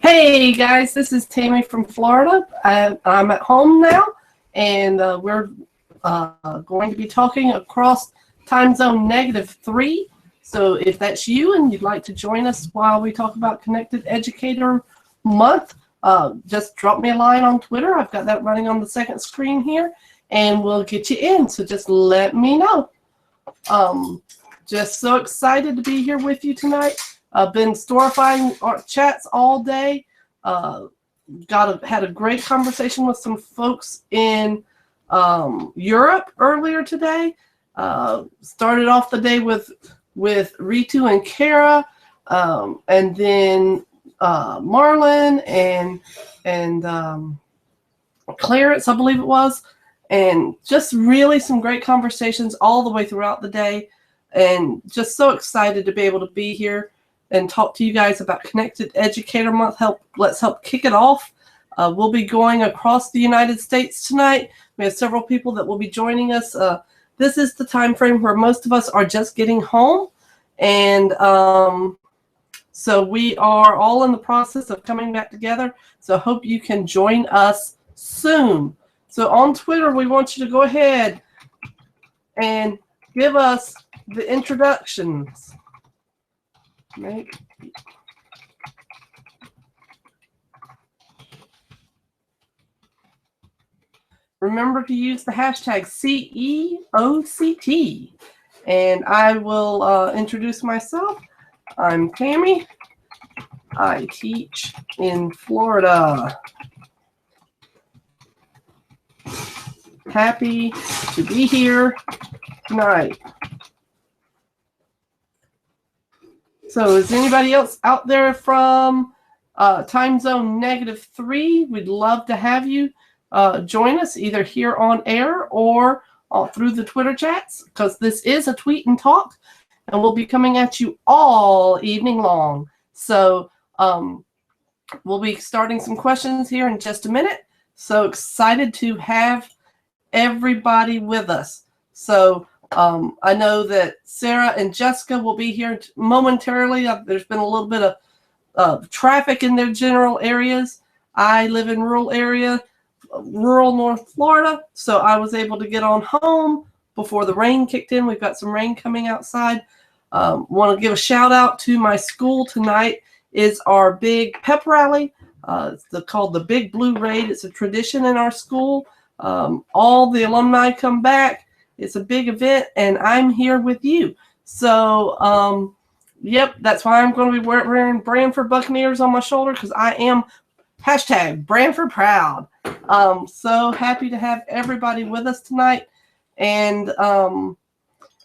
Hey guys, this is Tammy from Florida. I'm at home now, and we're going to be talking across time zone -3. So if that's you and you'd like to join us while we talk about Connected Educator Month, just drop me a line on Twitter. I've got that running on the second screen here, and we'll get you in. So just let me know. Just so excited to be here with you tonight. I've been storifying our chats all day. Had a great conversation with some folks in Europe earlier today. Started off the day with Ritu and Kara, and then Marlon and Clarence, I believe it was, and just really some great conversations all the way throughout the day, and just so excited to be able to be here and talk to you guys about Connected Educator Month. Let's help kick it off. We'll be going across the United States tonight. We have several people that will be joining us. This is the time frame where most of us are just getting home, and so we are all in the process of coming back together. So I hope you can join us soon. So on Twitter, we want you to go ahead and give us the introductions. Remember to use the hashtag CEOCT, and I will introduce myself. I'm Tammy. I teach in Florida. Happy to be here tonight. So is anybody else out there from time zone -3? We'd love to have you join us either here on air or through the Twitter chats, because this is a tweet and talk, and we'll be coming at you all evening long. So we'll be starting some questions here in just a minute. So excited to have everybody with us. So I know that Sarah and Jessica will be here momentarily. There's been a little bit of traffic in their general areas. I live in rural North Florida, so I was able to get on home before the rain kicked in. We've got some rain coming outside. Want to give a shout out to my school. Tonight is our big pep rally. It's called the Big Blue Raid. It's a tradition in our school. All the alumni come back. It's a big event, and I'm here with you. So, yep, that's why I'm going to be wearing Branford Buccaneers on my shoulder, because I am hashtag Branford proud. So happy to have everybody with us tonight. And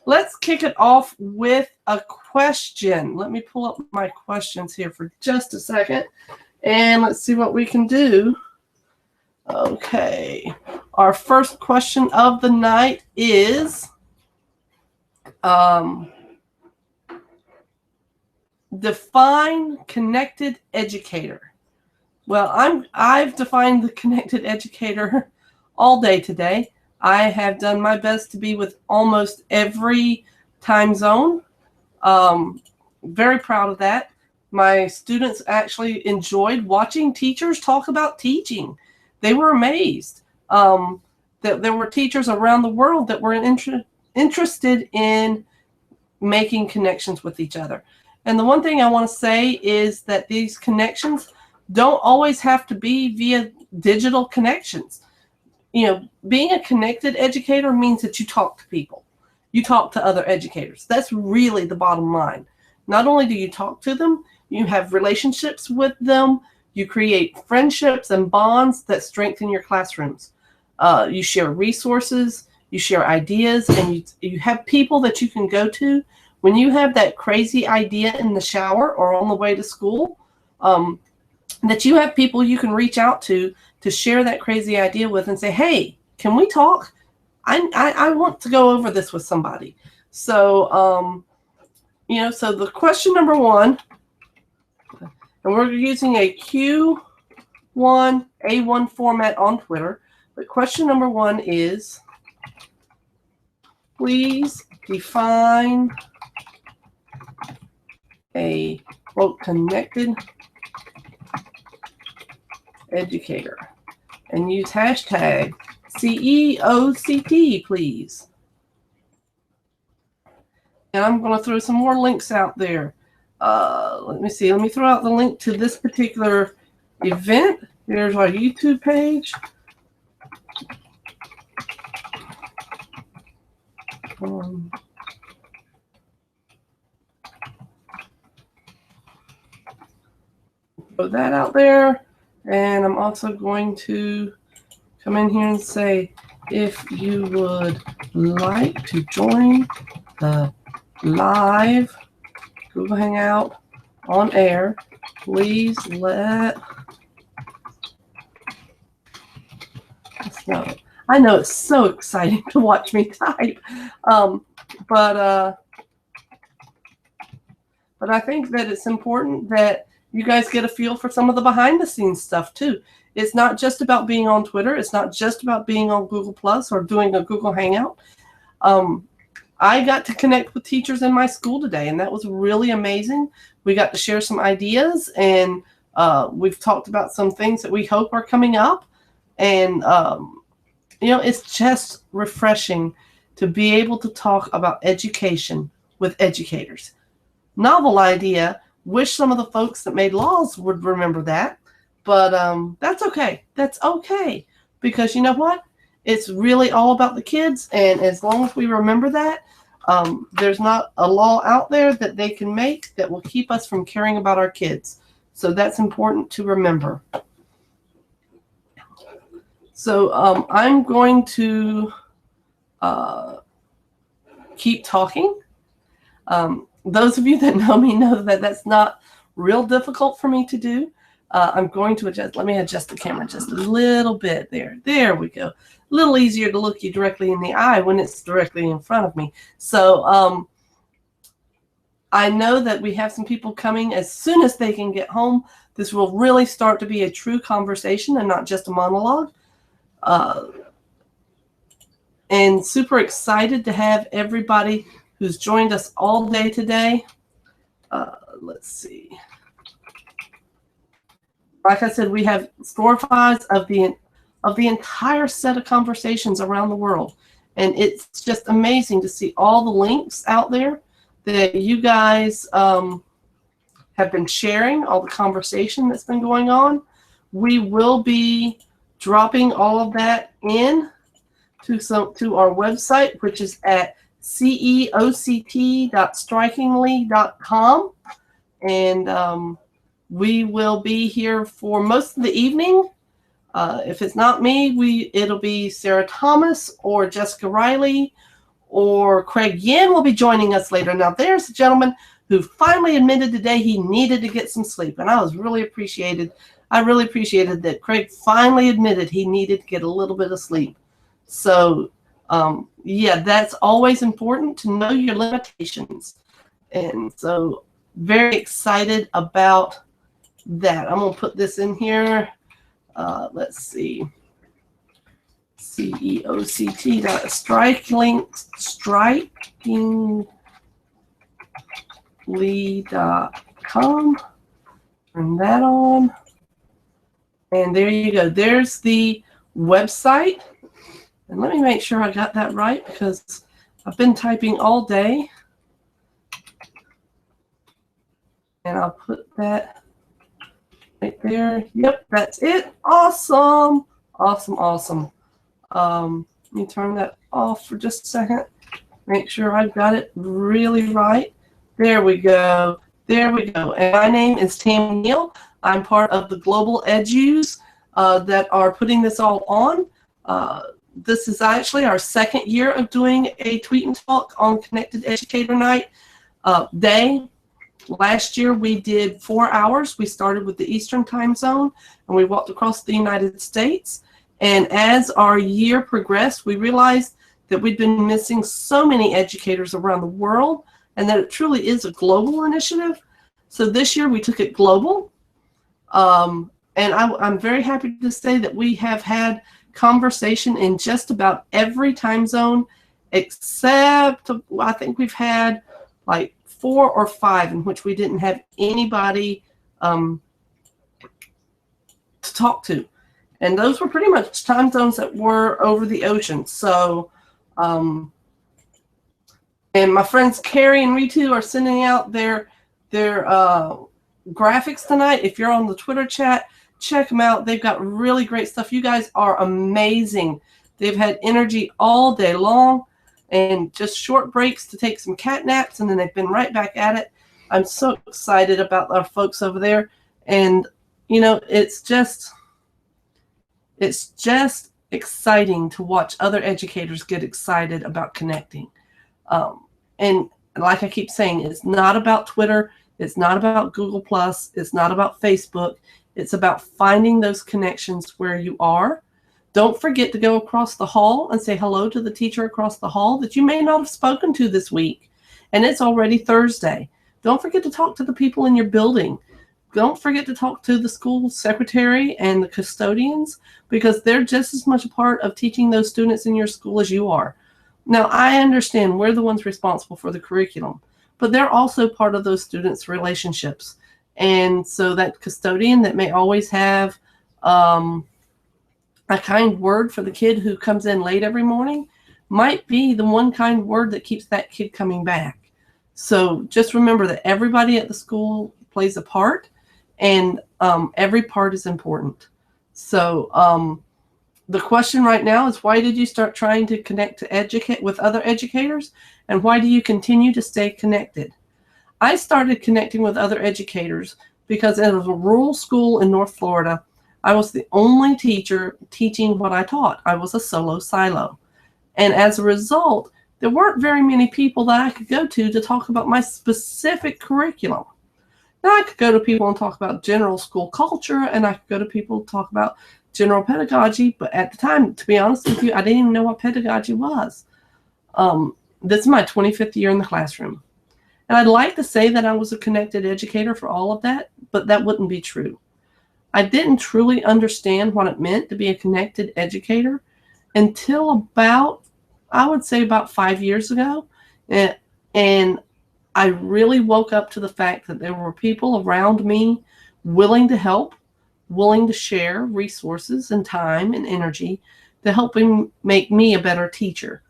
let's kick it off with a question. Let me pull up my questions here for just a second, and let's see what we can do. Okay, our first question of the night is define connected educator. Well, I've defined the connected educator all day today. I have done my best to be with almost every time zone. Very proud of that. My students actually enjoyed watching teachers talk about teaching. They were amazed that there were teachers around the world that were interested in making connections with each other. And the one thing I want to say is that these connections don't always have to be via digital connections. You know, being a connected educator means that you talk to people. You talk to other educators. That's really the bottom line. Not only do you talk to them, you have relationships with them. You create friendships and bonds that strengthen your classrooms. You share resources, you share ideas, and you have people that you can go to. When you have that crazy idea in the shower or on the way to school, that you have people you can reach out to share that crazy idea with and say, hey, can we talk? I want to go over this with somebody. So, you know, so the question number one, and we're using a Q1A1 format on Twitter. But question number one is, please define a, quote, connected educator and use hashtag CEOCT, please. And I'm going to throw some more links out there. Let me see. Let me throw out the link to this particular event. Here's our YouTube page. Put that out there. And I'm also going to come in here and say, if you would like to join the live Google Hangout on air, please let us know. I know it's so exciting to watch me type, but I think that it's important that you guys get a feel for some of the behind the scenes stuff too. It's not just about being on Twitter. It's not just about being on Google Plus or doing a Google Hangout. I got to connect with teachers in my school today, and that was really amazing. We got to share some ideas, and we've talked about some things that we hope are coming up. And, you know, it's just refreshing to be able to talk about education with educators. Novel idea. Wish some of the folks that made laws would remember that. But that's okay. That's okay. Because you know what? It's really all about the kids. And as long as we remember that, there's not a law out there that they can make that will keep us from caring about our kids. So that's important to remember. So I'm going to keep talking. Those of you that know me know that that's not real difficult for me to do. I'm going to adjust. Let me adjust the camera just a little bit there. There we go. A little easier to look you directly in the eye when it's directly in front of me. So I know that we have some people coming as soon as they can get home. This will really start to be a true conversation and not just a monologue. And super excited to have everybody who's joined us all day today. Let's see. Like I said, we have storefronts of the entire set of conversations around the world. And it's just amazing to see all the links out there that you guys have been sharing, all the conversation that's been going on. We will be dropping all of that in to our website, which is at ceoct.strikingly.com. And we will be here for most of the evening. If it's not me, it'll be Sarah Thomas or Jessica Riley or Craig Yin will be joining us later. Now, there's a gentleman who finally admitted today he needed to get some sleep, and I really appreciated that Craig finally admitted he needed to get a little bit of sleep. So, yeah, that's always important to know your limitations. And so, very excited about that. I'm going to put this in here. Let's see. strikingly.com. Turn that on. And there you go. There's the website. And let me make sure I got that right because I've been typing all day. And I'll put that right there. Yep, that's it. Awesome. Awesome, awesome. Let me turn that off for just a second. Make sure I've got it really right. There we go. There we go. And my name is Tammy Neal. I'm part of the Global Edus that are putting this all on. This is actually our second year of doing a tweet and talk on Connected Educator Night day. Last year we did 4 hours. We started with the Eastern time zone and we walked across the United States. And as our year progressed, we realized that we'd been missing so many educators around the world and that it truly is a global initiative. So this year we took it global. And I'm very happy to say that we have had conversation in just about every time zone except I think we've had like 4 or 5 in which we didn't have anybody to talk to. And those were pretty much time zones that were over the ocean. So, and my friends Carrie and Ritu are sending out their graphics tonight. If you're on the Twitter chat, check them out. They've got really great stuff. You guys are amazing. They've had energy all day long and just short breaks to take some cat naps, and then they've been right back at it. I'm so excited about our folks over there. And, you know, it's just exciting to watch other educators get excited about connecting. And like I keep saying, it's not about Twitter. It's not about Google+. It's not about Facebook. It's about finding those connections where you are. Don't forget to go across the hall and say hello to the teacher across the hall that you may not have spoken to this week. And it's already Thursday. Don't forget to talk to the people in your building. Don't forget to talk to the school secretary and the custodians, because they're just as much a part of teaching those students in your school as you are. Now, I understand we're the ones responsible for the curriculum, but they're also part of those students' relationships. And so that custodian that may always have a kind word for the kid who comes in late every morning might be the one kind word that keeps that kid coming back. So just remember that everybody at the school plays a part, and every part is important. So the question right now is, why did you start trying to connect to educate with other educators, and why do you continue to stay connected? I started connecting with other educators because it was a rural school in North Florida. I was the only teacher teaching what I taught. I was a solo silo. And as a result, there weren't very many people that I could go to talk about my specific curriculum. Now, I could go to people and talk about general school culture, and I could go to people to talk about general pedagogy, but at the time, to be honest with you, I didn't even know what pedagogy was. This is my 25th year in the classroom. And I'd like to say that I was a connected educator for all of that, but that wouldn't be true. I didn't truly understand what it meant to be a connected educator until about, I would say about 5 years ago. And I really woke up to the fact that there were people around me willing to help, willing to share resources and time and energy to help make me a better teacher.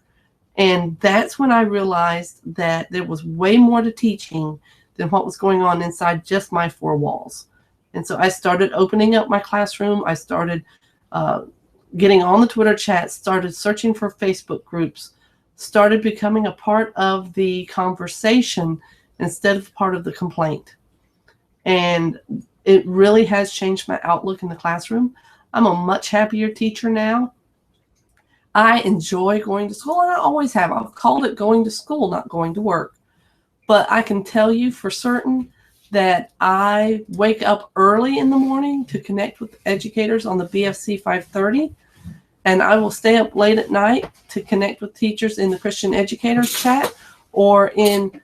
And that's when I realized that there was way more to teaching than what was going on inside just my four walls. And so I started opening up my classroom. I started getting on the Twitter chat, started searching for Facebook groups, started becoming a part of the conversation instead of part of the complaint. And it really has changed my outlook in the classroom. I'm a much happier teacher now. I enjoy going to school, and I always have. I've called it going to school, not going to work. But I can tell you for certain that I wake up early in the morning to connect with educators on the BFC 530, and I will stay up late at night to connect with teachers in the Christian Educators chat or in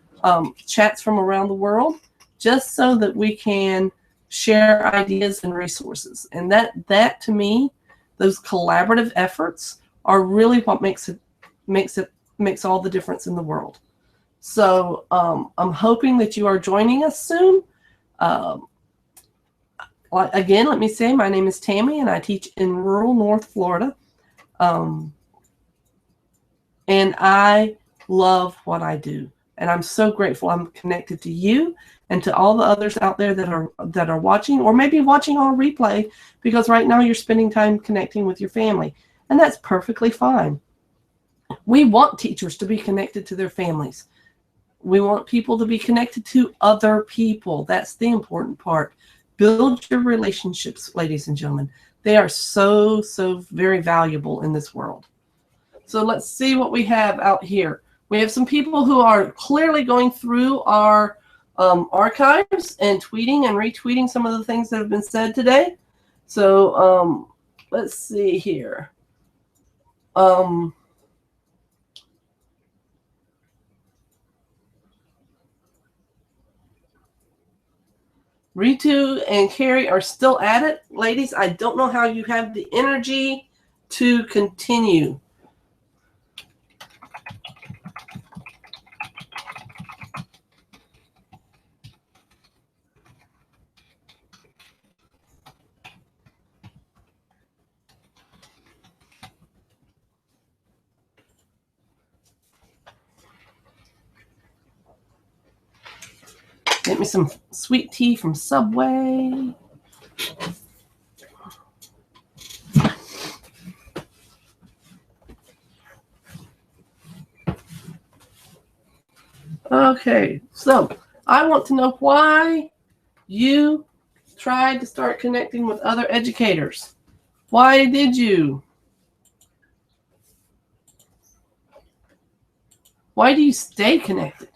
chats from around the world, just so that we can share ideas and resources. And that to me, those collaborative efforts are really what makes all the difference in the world. So I'm hoping that you are joining us soon. Again, let me say, my name is Tammy, and I teach in rural North Florida. And I love what I do. And I'm so grateful I'm connected to you and to all the others out there that are watching, or maybe watching on replay, because right now you're spending time connecting with your family. And that's perfectly fine. We want teachers to be connected to their families. We want people to be connected to other people. That's the important part. Build your relationships, ladies and gentlemen. They are so, so very valuable in this world. So let's see what we have out here. We have some people who are clearly going through our archives and tweeting and retweeting some of the things that have been said today. So let's see here. Ritu and Carrie are still at it. Ladies, I don't know how you have the energy to continue. Get me some sweet tea from Subway. Okay, so I want to know why you tried to start connecting with other educators. Why did you? Why do you stay connected?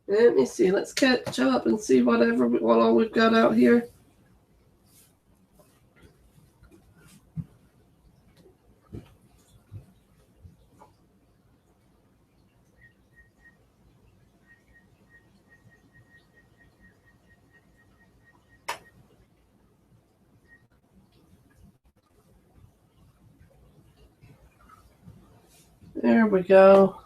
Let me see. Let's catch up and see what all we've got out here. There we go.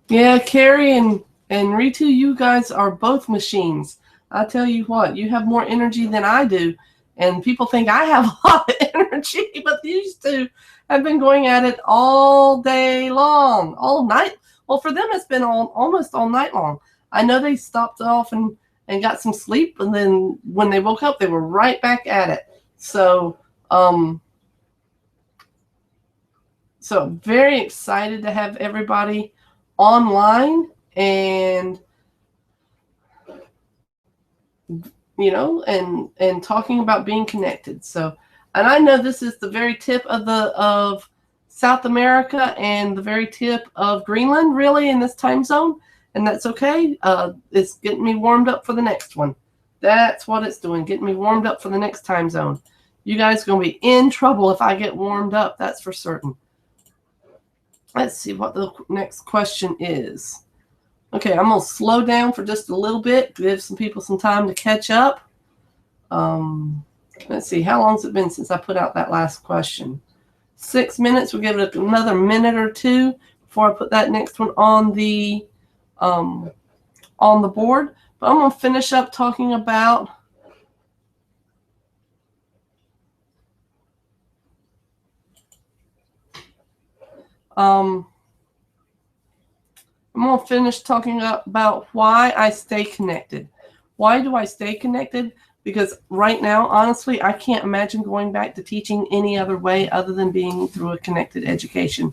Yeah, Carrie and Ritu, you guys are both machines. I tell you what, you have more energy than I do. And people think I have a lot of energy, but these two have been going at it all day long, all night. Well, for them, it's been almost all night long. I know they stopped off and got some sleep, and then when they woke up, they were right back at it. So, so very excited to have everybody online and and talking about being connected. So, and I know this is the very tip of South America and the very tip of Greenland, really, in this time zone, and that's okay. It's getting me warmed up for the next one. That's what it's doing, getting me warmed up for the next time zone. You guys are going to be in trouble if I get warmed up, that's for certain. Let's see what the next question is. Okay, I'm going to slow down for just a little bit, give some people some time to catch up. Let's see, how long has it been since I put out that last question? 6 minutes. We'll give it another minute or two before I put that next one on the board. But I'm going to finish up talking about I'm going to finish talking about why I stay connected. Why do I stay connected? Because right now, honestly, I can't imagine going back to teaching any other way other than being through a connected education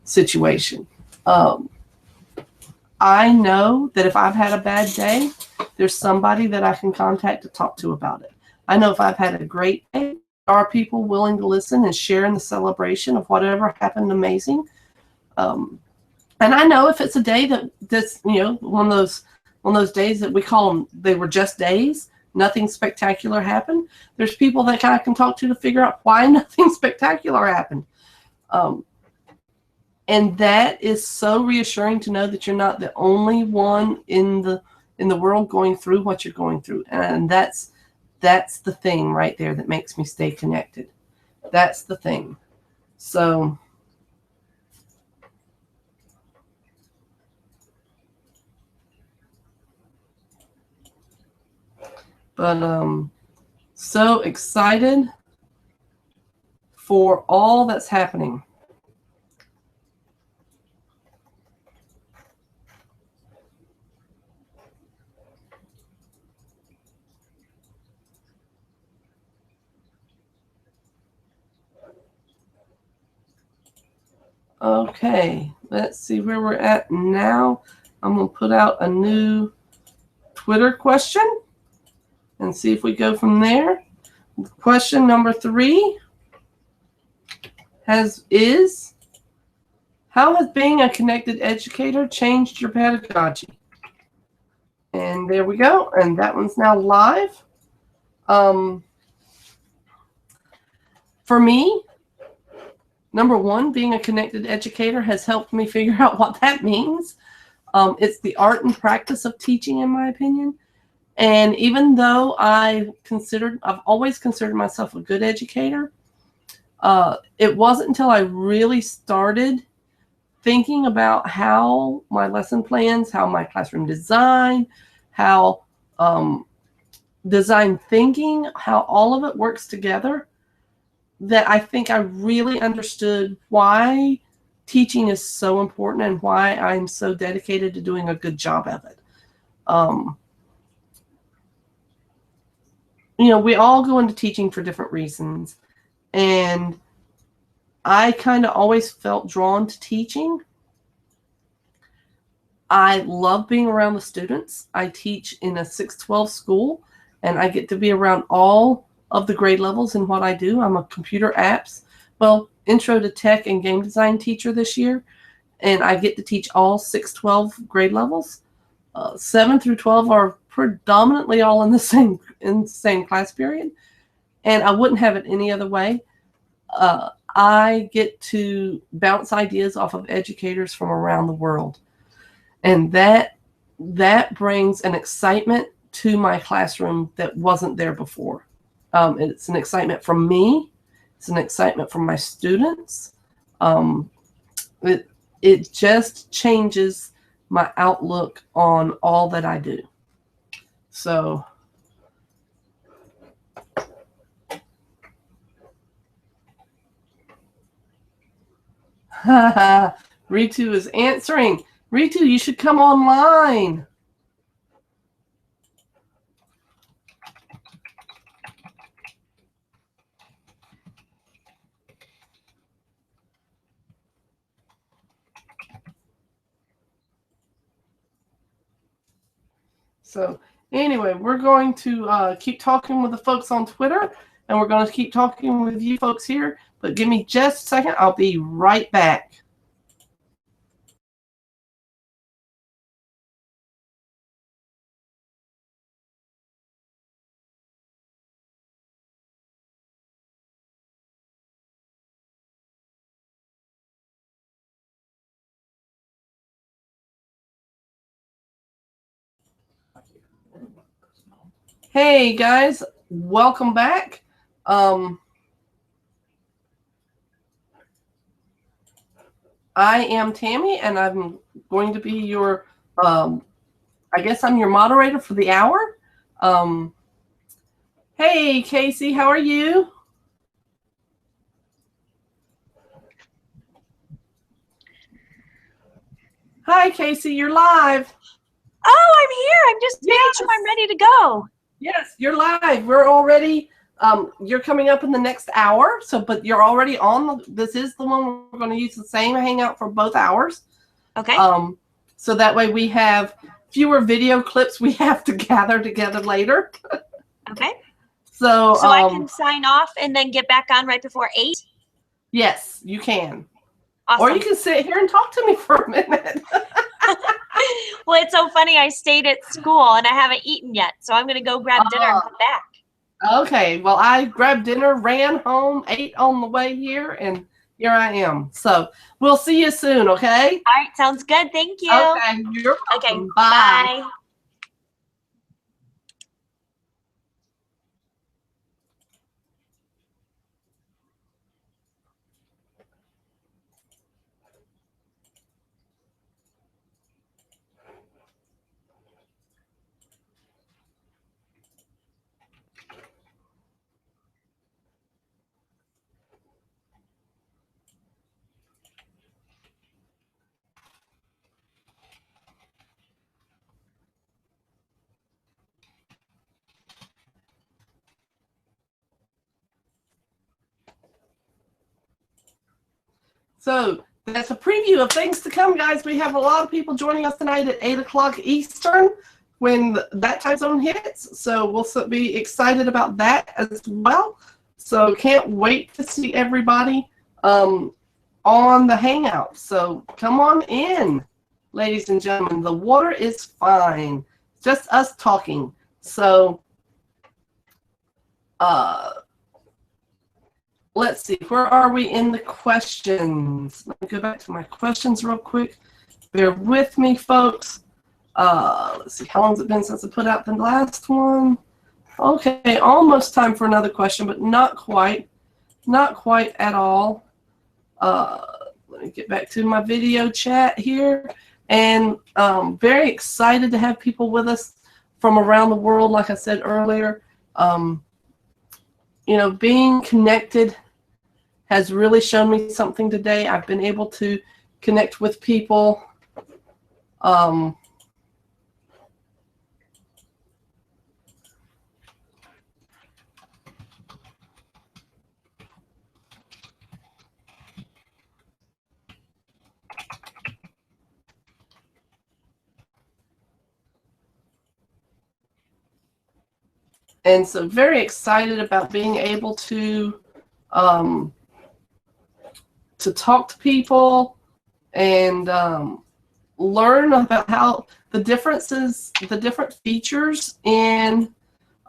situation. I know that if I've had a bad day, there's somebody that I can contact to talk to about it. I know if I've had a great day, there are people willing to listen and share in the celebration of whatever happened amazing. And I know if it's a day that's one of those days that we call them, they were just days, nothing spectacular happened. There's people that I can talk to figure out why nothing spectacular happened. And that is so reassuring to know that you're not the only one in the world going through what you're going through. And that's the thing right there that makes me stay connected. That's the thing. So but so excited for all that's happening. Okay, let's see where we're at now. I'm going to put out a new Twitter question and see if we go from there. Question number 3 is, how has being a connected educator changed your pedagogy? And there we go. And that one's now live. For me, number 1, being a connected educator has helped me figure out what that means. It's the art and practice of teaching, in my opinion. And even though I've always considered myself a good educator, it wasn't until I really started thinking about how my lesson plans, how my classroom design, how design thinking, how all of it works together, that I think I really understood why teaching is so important and why I'm so dedicated to doing a good job of it. You know, we all go into teaching for different reasons, and I kind of always felt drawn to teaching. I love being around the students. I teach in a 6-12 school, and I get to be around all of the grade levels in what I do. I'm a computer apps, well, intro to tech and game design teacher this year, and I get to teach all 6-12 grade levels. 7 through 12 are predominantly all in the same class period, and I wouldn't have it any other way. I get to bounce ideas off of educators from around the world, and that brings an excitement to my classroom that wasn't there before. It's an excitement from me. It's an excitement from my students. It just changes my outlook on all that I do. So Ritu is answering. Ritu, you should come online. So anyway, we're going to keep talking with the folks on Twitter, and we're going to keep talking with you folks here. But give me just a second. I'll be right back. Hey guys, welcome back. I am Tammy, and I'm going to be your, I guess I'm your moderator for the hour. Hey Casey, how are you? Hi Casey, you're live. Oh, I'm here. I'm just making sure I'm ready to go. Yes, you're live. We're already, you're coming up in the next hour. So, but you're already on. This is the one we're going to use the same Hangout for both hours. Okay. So that way we have fewer video clips we have to gather together later. Okay. So I can sign off and then get back on right before 8? Yes, you can. Awesome. Or you can sit here and talk to me for a minute. Well, it's so funny. I stayed at school and I haven't eaten yet. So I'm going to go grab dinner and come back. Okay. Well, I grabbed dinner, ran home, ate on the way here, and here I am. So we'll see you soon, okay? All right. Sounds good. Thank you. Okay. You're welcome. Okay. Bye. Bye. So that's a preview of things to come, guys. We have a lot of people joining us tonight at 8 o'clock Eastern when that time zone hits. So we'll be excited about that as well. So can't wait to see everybody on the Hangout. So come on in, ladies and gentlemen. The water is fine. Just us talking. So let's see, where are we in the questions? Let me go back to my questions real quick. Bear with me, folks. Let's see, how long has it been since I put out the last one? Okay, almost time for another question, but not quite. Not quite at all. Let me get back to my video chat here. And very excited to have people with us from around the world, like I said earlier. You know, being connected has really shown me something today. I've been able to connect with people. And so very excited about being able to talk to people and learn about how the differences, the different features in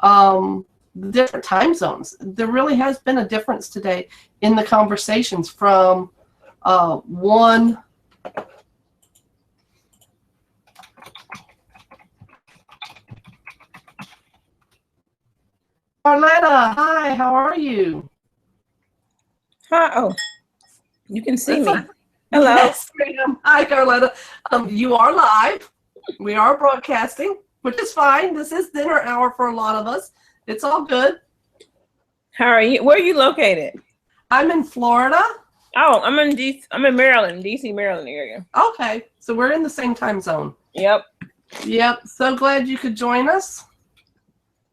the different time zones. There really has been a difference today in the conversations from one. Carletta, hi, how are you? Hi. Oh, you can see me. Like, Hello. yes, ma'am. Hi, Carletta. You are live. We are broadcasting, which is fine. This is dinner hour for a lot of us. It's all good. How are you? Where are you located? I'm in Florida. Oh, I'm in Maryland, DC, Maryland area. Okay, so we're in the same time zone. Yep. Yep. So glad you could join us.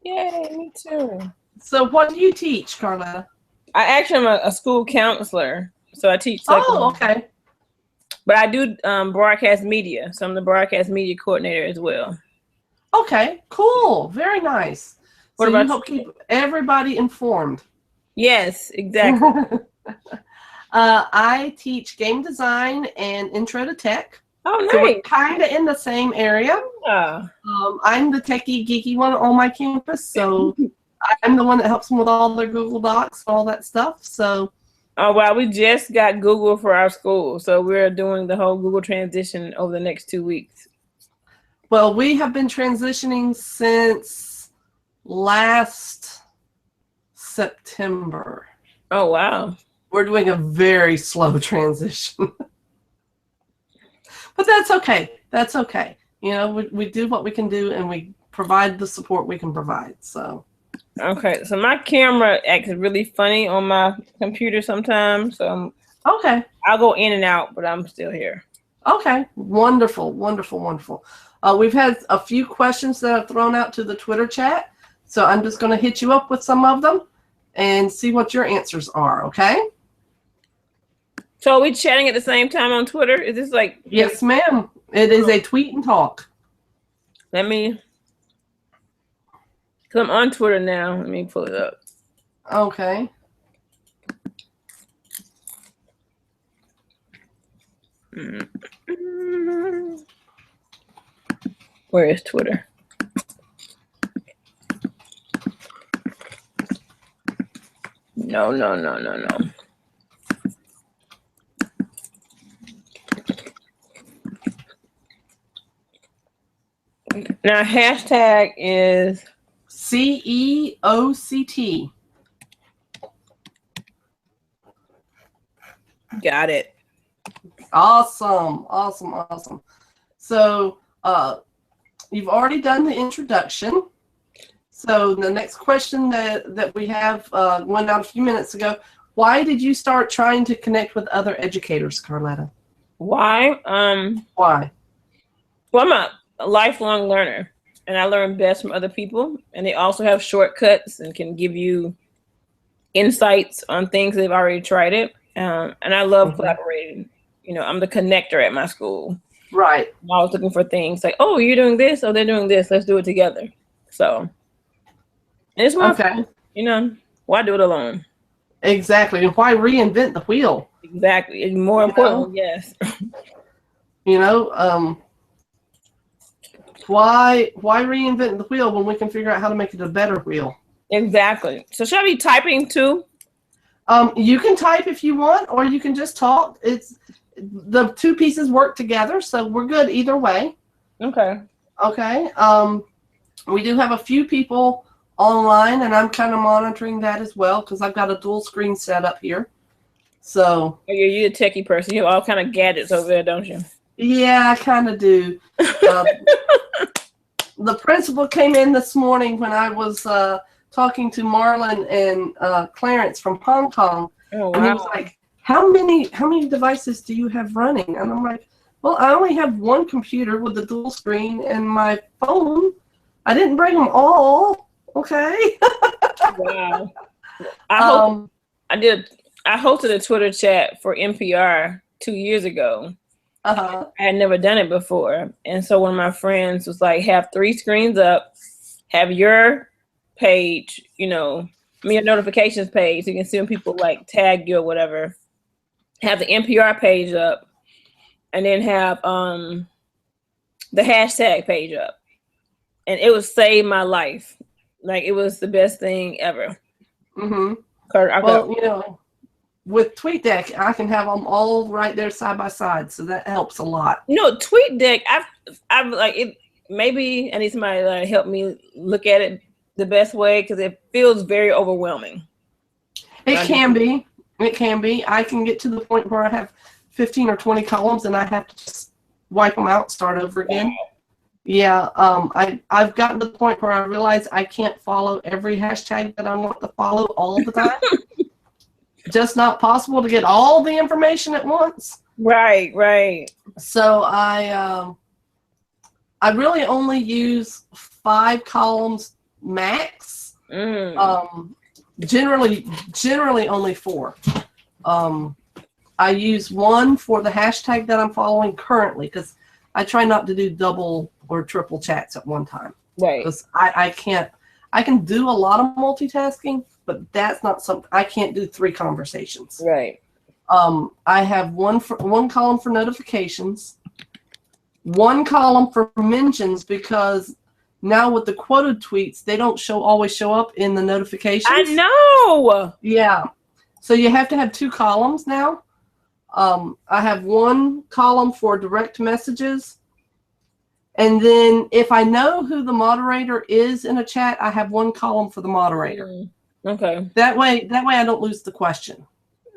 Yay, me too. So what do you teach, Carletta? I actually am a school counselor, so I teach. Oh, okay. But I do broadcast media, so I'm the broadcast media coordinator as well. Okay, cool. Very nice. What So about you help keep everybody informed. Yes, exactly. I teach game design and intro to tech. Oh, nice. So we're kind of in the same area. Yeah. I'm the techie, geeky one on my campus, so I'm the one that helps them with all their Google Docs, all that stuff. So. Oh, wow. We just got Google for our school, so we're doing the whole Google transition over the next 2 weeks. Well, we have been transitioning since last September. Oh, wow. We're doing a very slow transition. But that's okay. That's okay. You know, we do what we can do, and we provide the support we can provide. So. Okay, so my camera acts really funny on my computer sometimes. So Okay. I'll go in and out, but I'm still here. Okay. Wonderful. Wonderful. Wonderful. We've had a few questions that I've thrown out to the Twitter chat. So I'm just going to hit you up with some of them and see what your answers are. Okay. So are we chatting at the same time on Twitter? Is this like? Yes, ma'am. It is a tweet and talk. Let me, because I'm on Twitter now. Let me pull it up. Okay. Where is Twitter? No. Now hashtag is CEOCT. Got it. Awesome. So you've already done the introduction. So the next question that we have went out a few minutes ago. Why did you start trying to connect with other educators, Carletta? Why? Why? Well, I'm a lifelong learner, and I learn best from other people, and they also have shortcuts and can give you insights on things they've already tried it. And I love collaborating. You know, I'm the connector at my school. Right. I'm always looking for things like, oh, you're doing this, oh, they're doing this. Let's do it together. So, and it's more fun. You know, why do it alone? Exactly. And why reinvent the wheel? Exactly. It's more important. Yes. You know, why reinvent the wheel when we can figure out how to make it a better wheel? Exactly. So should I be typing too? You can type if you want, or you can just talk. It's the two pieces work together, so we're good either way. Okay. Okay. We do have a few people online, and I'm kind of monitoring that as well because I've got a dual screen set up here. So. Oh, you're a techie person. You have all kind of gadgets over there, don't you? Yeah, I kind of do. The principal came in this morning when I was talking to Marlon and Clarence from Hong Kong. Oh, wow. And he was like, how many devices do you have running? And I'm like, well, I only have one computer with a dual screen and my phone. I didn't bring them all. Okay. Wow. I hosted a Twitter chat for NPR 2 years ago. Uh-huh. I had never done it before. And so one of my friends was like, have 3 screens up, have your page, your notifications page. So you can see when people like tag you or whatever. Have the NPR page up, and then have the hashtag page up. And it would save my life. Like, it was the best thing ever. Mm-hmm. Well, with TweetDeck, I can have them all right there side by side, so that helps a lot. TweetDeck, I've like it. Maybe I need somebody to help me look at it the best way, because it feels very overwhelming. It can be. I can get to the point where I have 15 or 20 columns, and I have to just wipe them out, start over again. Wow. Yeah, I've gotten to the point where I realize I can't follow every hashtag that I want to follow all the time. Just not possible to get all the information at once. Right. So I really only use 5 columns max. Generally only 4. I use 1 for the hashtag that I'm following currently, because I try not to do double or triple chats at one time. Right. Because I can't. I can do a lot of multitasking, but that's not something. I can't do 3 conversations. Right. I have one column for notifications, 1 column for mentions, because now with the quoted tweets, they don't always show up in the notifications. I know. Yeah. So you have to have 2 columns now. I have 1 column for direct messages. And then if I know who the moderator is in a chat, I have 1 column for the moderator. Okay. That way I don't lose the question.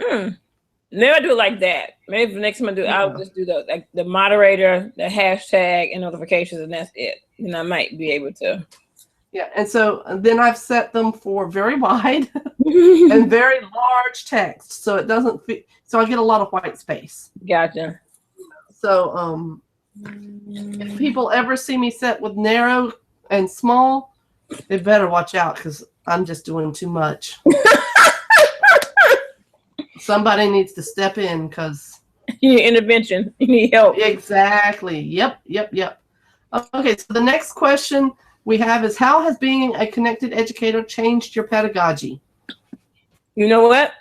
Maybe I do it like that. Maybe the next time I do it, I'll just do the moderator, the hashtag, and notifications, and that's it. And I might be able to. Yeah, and so then I've set them for very wide and very large text, so it doesn't fit. So I get a lot of white space. Gotcha. So if people ever see me set with narrow and small, they better watch out, because I'm just doing too much. Somebody needs to step in, because you need intervention. You need help. Exactly. Yep. Okay, so the next question we have is, how has being a connected educator changed your pedagogy? You know what?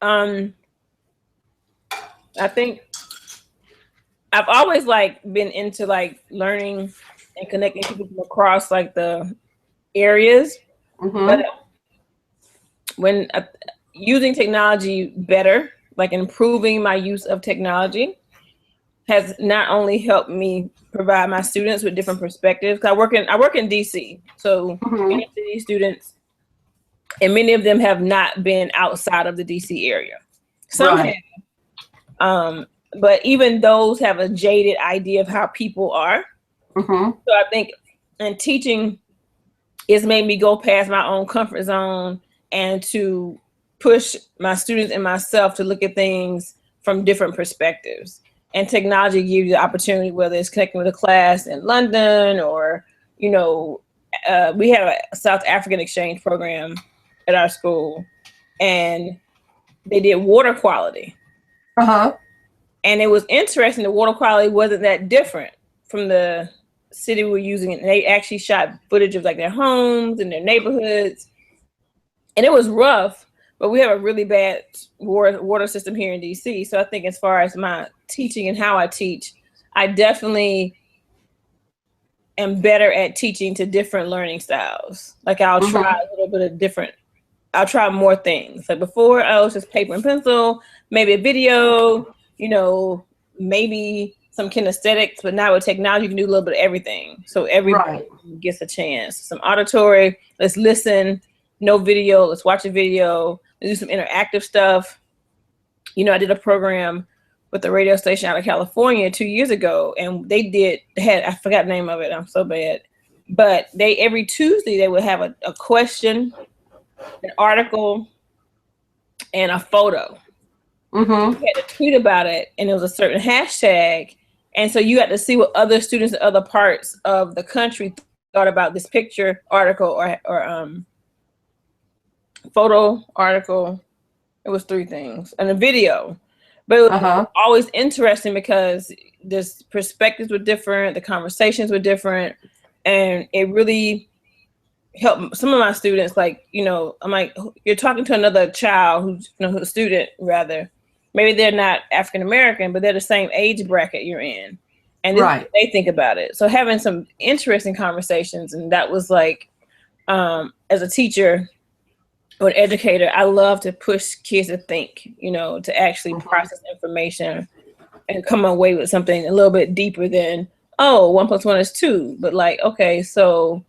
I think I've always been into learning and connecting people from across the areas. Mm-hmm. But when using technology better, improving my use of technology, has not only helped me provide my students with different perspectives. I work in DC, so inner city students, and many of them have not been outside of the DC area. Some have, but even those have a jaded idea of how people are. So I think, and teaching has made me go past my own comfort zone and to push my students and myself to look at things from different perspectives. And technology gives you the opportunity, whether it's connecting with a class in London or, we have a South African exchange program at our school, and they did water quality. And it was interesting. The water quality wasn't that different from the city we were using it. And they actually shot footage of their homes and their neighborhoods. And it was rough, but we have a really bad water system here in DC. So I think as far as my teaching and how I teach, I definitely am better at teaching to different learning styles. I'll try a little bit of different, I'll try more things. Before, I was just paper and pencil, maybe a video, maybe some kinesthetics, but now with technology, you can do a little bit of everything. So everybody gets a chance. Some auditory, let's listen, no video, let's watch a video, let's do some interactive stuff. I did a program with a radio station out of California 2 years ago, and they had, I forgot the name of it, I'm so bad, but every Tuesday, they would have a question, an article, and a photo. Mm-hmm. You had to tweet about it, and it was a certain hashtag, and so you got to see what other students in other parts of the country thought about this picture, article, or photo, article. It was three things, and a video. But it was always interesting because the perspectives were different, the conversations were different, and it really helped some of my students. Like, I'm like, you're talking to another child who's, who's a student rather. Maybe they're not African American, but they're the same age bracket you're in, and this is what they think about it. So having some interesting conversations, and that was like, as a teacher or an educator, I love to push kids to think, to actually process information and come away with something a little bit deeper than, 1 + 1 is 2. But like, okay, so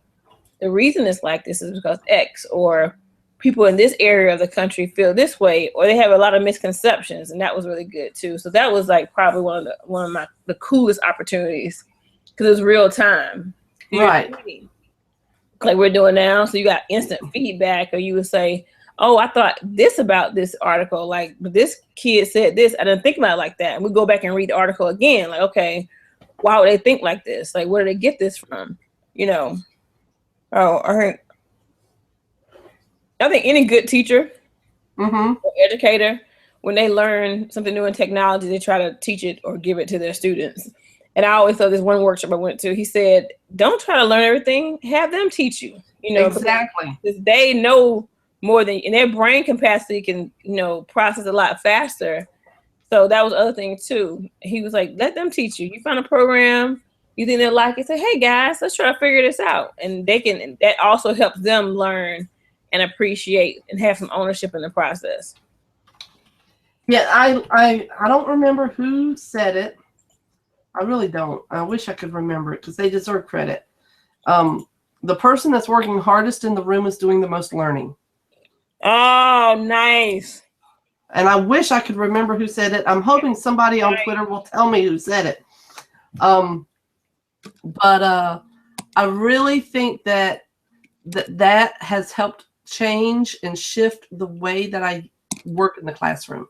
the reason it's like this is because X, or people in this area of the country feel this way, or they have a lot of misconceptions, and that was really good too. So that was like probably one of the coolest opportunities because it was real time. Right. Like we're doing now. So you got instant feedback, or you would say, oh, I thought this about this article, like, but this kid said this. I didn't think about it like that. And we go back and read the article again. Like, okay, why would they think like this? Like, where did they get this from? I think any good teacher or educator, when they learn something new in technology, they try to teach it or give it to their students. And I always thought this one workshop I went to, he said, don't try to learn everything. Have them teach you. Exactly. Because they know more than, and their brain capacity can, process a lot faster. So that was the other thing too. He was like, let them teach you. You find a program you think they'll like it, say, hey guys, let's try to figure this out. And that also helps them learn and appreciate and have some ownership in the process. Yeah, I don't remember who said it. I really don't. I wish I could remember it because they deserve credit. The person that's working hardest in the room is doing the most learning. Oh, nice. And I wish I could remember who said it. I'm hoping somebody on Twitter will tell me who said it. But I really think that has helped change and shift the way that I work in the classroom.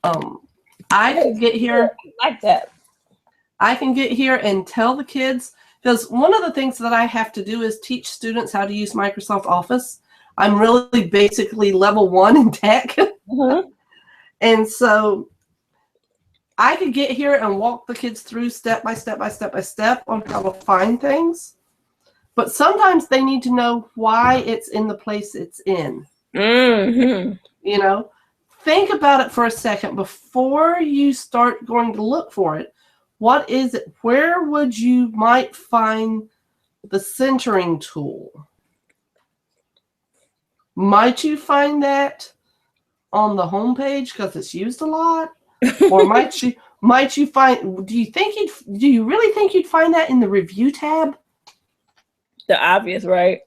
I can get here like that. I can get here and tell the kids, because one of the things that I have to do is teach students how to use Microsoft Office. I'm really basically level 1 in tech. And so I could get here and walk the kids through step by step on how to find things. But sometimes they need to know why it's in the place it's in. Think about it for a second before you start going to look for it. What is it? Where would you might find the centering tool? Might you find that on the homepage because it's used a lot? Or might you find, do you really think you'd find that in the review tab? The obvious, right?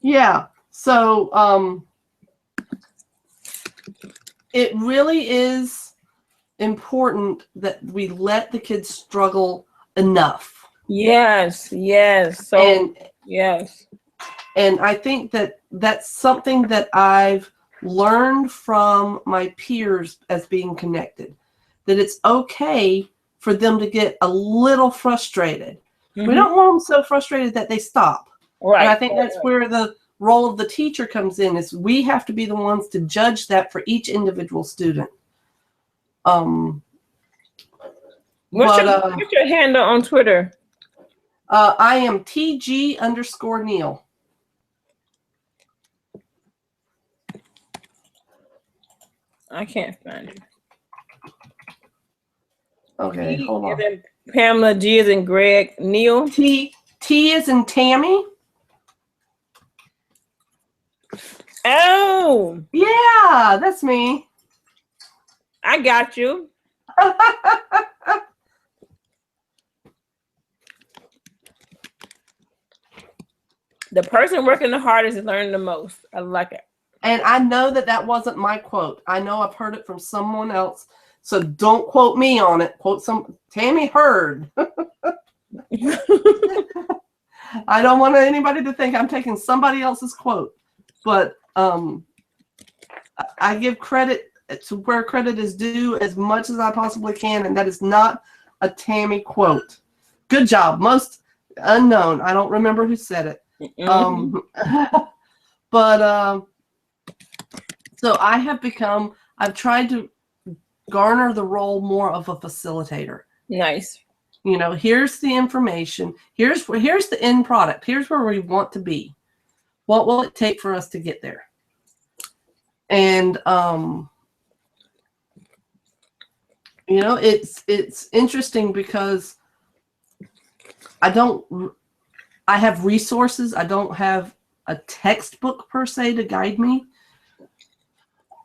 Yeah. So it really is important that we let the kids struggle enough. Yes. So yes. And I think that that's something that I've learned from my peers as being connected, that it's okay for them to get a little frustrated. We don't want them so frustrated that they stop. Right. And I think that's where the role of the teacher comes in, is we have to be the ones to judge that for each individual student. What's your handle on Twitter? I am TG_Neil. I can't find it. Okay, hold on. And then Pamela, G as in Greg, Neil. T is in Tammy. Oh. Yeah, that's me. I got you. The person working the hardest is learning the most. I like it. And I know that wasn't my quote. I know I've heard it from someone else. So don't quote me on it. Quote Tammy Heard. I don't want anybody to think I'm taking somebody else's quote. But I give credit to where credit is due as much as I possibly can, and that is not a Tammy quote. Good job. Most unknown. I don't remember who said it. But so I've tried to garner the role more of a facilitator. Nice. You know, here's the information. Here's the end product. Here's where we want to be. What will it take for us to get there? And you know, it's interesting because I have resources. I don't have a textbook per se to guide me.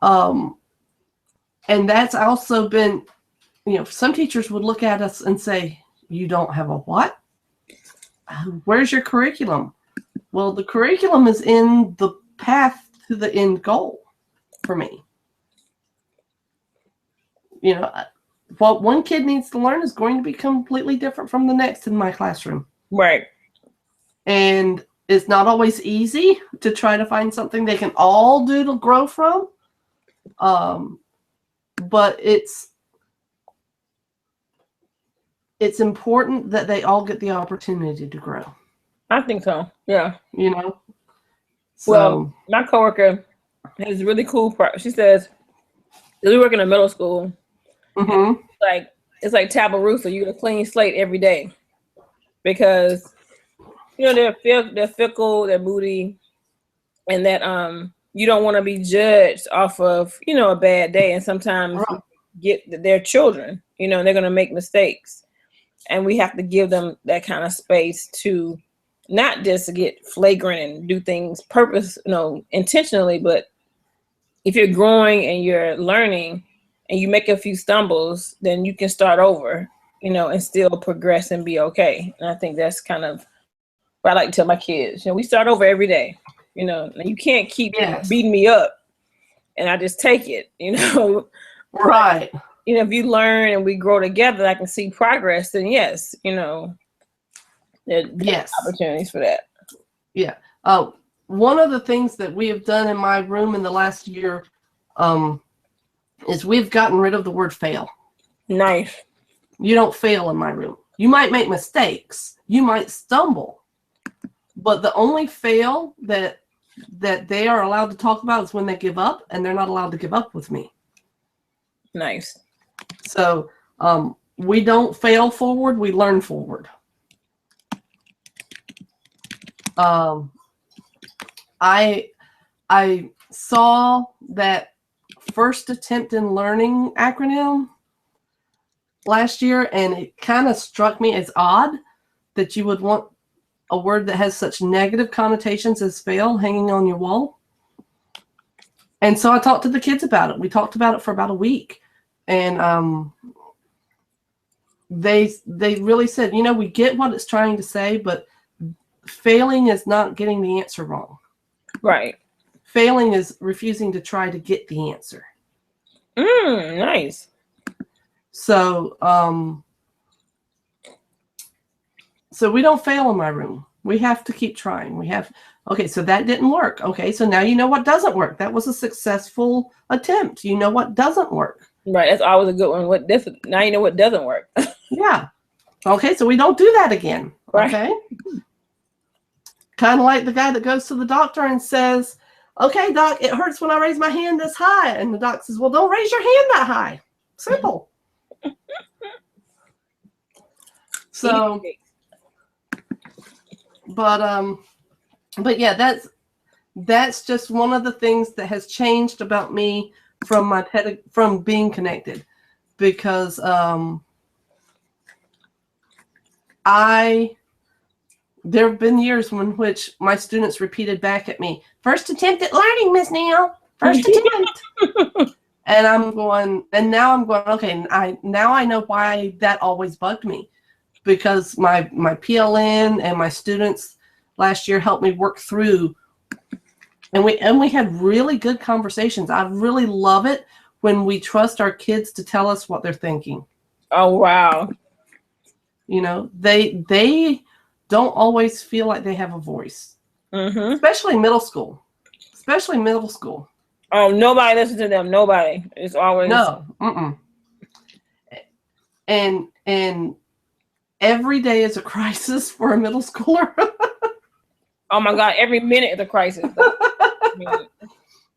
And that's also been, you know, some teachers would look at us and say, you don't have a what? Where's your curriculum? Well, the curriculum is in the path to the end goal for me. You know, what one kid needs to learn is going to be completely different from the next in my classroom. Right. And it's not always easy to try to find something they can all do to grow from. But it's important that they all get the opportunity to grow. I think so. Yeah. You know? So, well, my coworker has a really cool part. She says, we work in a middle school. mm-hmm. It's like taboo, so you get a clean slate every day. Because, you know, they're fickle, they're moody, and that you don't want to be judged off of, you know, a bad day. And sometimes they're children, you know, they're going to make mistakes. And we have to give them that kind of space to not just get flagrant and do things intentionally, but if you're growing and you're learning and you make a few stumbles, then you can start over, you know, and still progress and be okay. And I think that's kind of what I like to tell my kids. You know, we start over every day, you know, and you can't keep beating me up and I just take it, you know. Right. You know, if you learn and we grow together, I can see progress, then yes, you know, there's opportunities for that. Yeah. One of the things that we have done in my room in the last year is we've gotten rid of the word fail. Nice. You don't fail in my room. You might make mistakes. You might stumble. But the only fail that they are allowed to talk about is when they give up, and they're not allowed to give up with me. Nice. So we don't fail forward, we learn forward. I saw that first attempt in learning acronym last year, and it kind of struck me as odd that you would want a word that has such negative connotations as fail hanging on your wall. And so I talked to the kids about it. We talked about it for about a week. And they really said, you know, we get what it's trying to say, but failing is not getting the answer wrong. Right. Failing is refusing to try to get the answer. Nice. So, so we don't fail in my room. We have to keep trying. Okay, so that didn't work. Okay, so now you know what doesn't work. That was a successful attempt. You know what doesn't work. Right, that's always a good one. Now you know what doesn't work. Yeah. Okay, so we don't do that again. Right. Okay. Kind of like the guy that goes to the doctor and says, okay, doc, it hurts when I raise my hand this high. And the doc says, well, don't raise your hand that high. Simple. So, but yeah, that's just one of the things that has changed about me from being connected, because there have been years in which my students repeated back at me, first attempt at learning, Miss Neal, first attempt. And now I'm going, okay, now I know why that always bugged me, because my PLN and my students last year helped me work through, and we had really good conversations. I really love it when we trust our kids to tell us what they're thinking. Oh, wow. You know, they don't always feel like they have a voice, especially middle school. Oh, nobody listens to them. Nobody. It's always No. Mm-mm. And every day is a crisis for a middle schooler. oh my God, every minute is a crisis.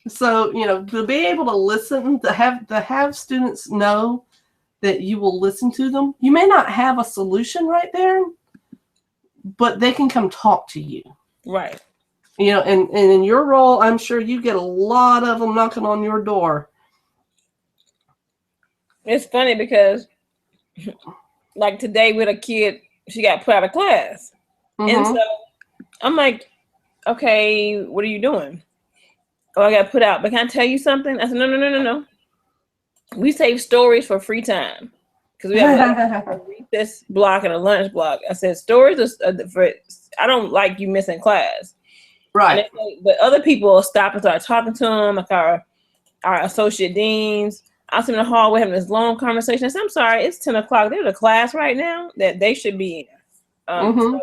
So, to be able to listen, to have students know that you will listen to them. You may not have a solution right there, but they can come talk to you. Right. And in your role, I'm sure you get a lot of them knocking on your door. It's funny because, like today with a kid, she got put out of class. Mm-hmm. And so I'm like, okay, what are you doing? Oh, I got put out. But can I tell you something? I said, no. We save stories for free time. Because we have a recess block and a lunch block. I said, stories are for, I don't like you missing class. Right. But other people will stop and start talking to them, like our associate deans. I was in the hallway having this long conversation. I said, I'm sorry, it's 10 o'clock. There's a class right now that they should be in. So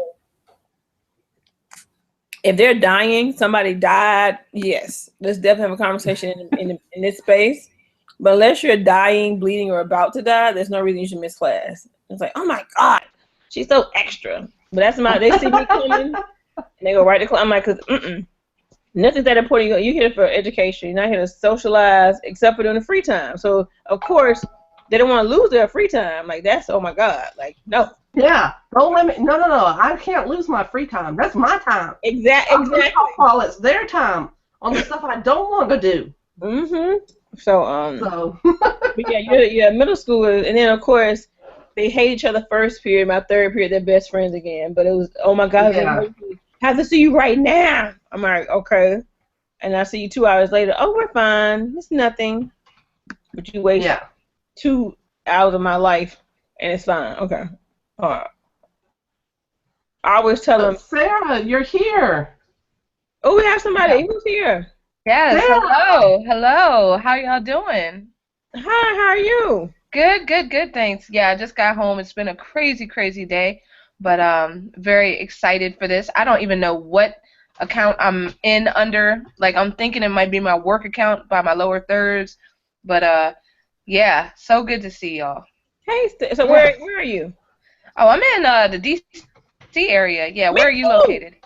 if they're dying, somebody died, yes, let's definitely have a conversation in this space. But unless you're dying, bleeding, or about to die, there's no reason you should miss class. It's like, oh my God, she's so extra. But that's they see me coming, and they go right to class. I'm like, nothing's that important. You're here for education. You're not here to socialize, except for during the free time. So, of course, they don't want to lose their free time. Like, that's, oh my God, like, no. Yeah, don't limit. No. I can't lose my free time. That's my time. Exactly. While it's their time on the stuff I don't want to do. Mm-hmm. So. But yeah, middle schoolers, and then of course they hate each other first period. My third period, they're best friends again. But it was, oh my God, I have to see you right now. I'm like, okay, and I see you 2 hours later. Oh, we're fine. It's nothing. But you waste 2 hours of my life, and it's fine. Okay. All right. I always tell them, Sarah, you're here. Oh, we have somebody who's here. Yes, hello. How y'all doing? Hi, how are you? Good, thanks. Yeah, I just got home. It's been a crazy day, but very excited for this. I don't even know what account I'm in under. Like, I'm thinking it might be my work account by my lower thirds, but yeah, so good to see y'all. Hey, so where are you? Oh, I'm in the D.C. area. Yeah, where are you located?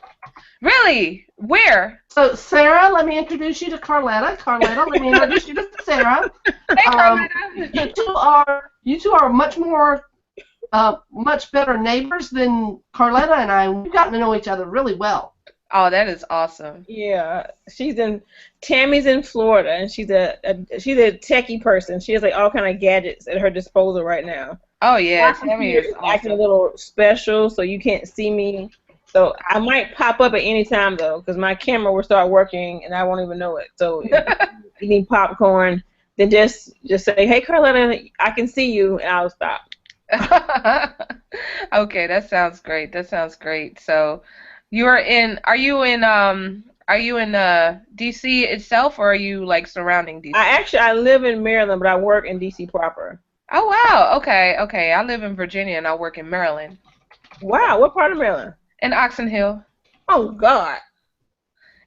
Really? Where? So, Sarah, let me introduce you to Carletta. Carletta, let me introduce you to Sarah. Hey, Carletta. You two are much better neighbors than Carletta and I. We've gotten to know each other really well. Oh, that is awesome. Yeah, Tammy's in Florida, and she's a techie person. She has like all kind of gadgets at her disposal right now. Oh yeah, Tammy is awesome. Acting a little special, so you can't see me. So I might pop up at any time though, because my camera will start working and I won't even know it. So if you need popcorn, then just say, "Hey, Carletta, I can see you," and I'll stop. Okay, that sounds great. So, are you in DC itself, or are you like surrounding DC? I live in Maryland, but I work in DC proper. Oh wow, okay. I live in Virginia and I work in Maryland. Wow, what part of Maryland? In Oxon Hill. Oh God.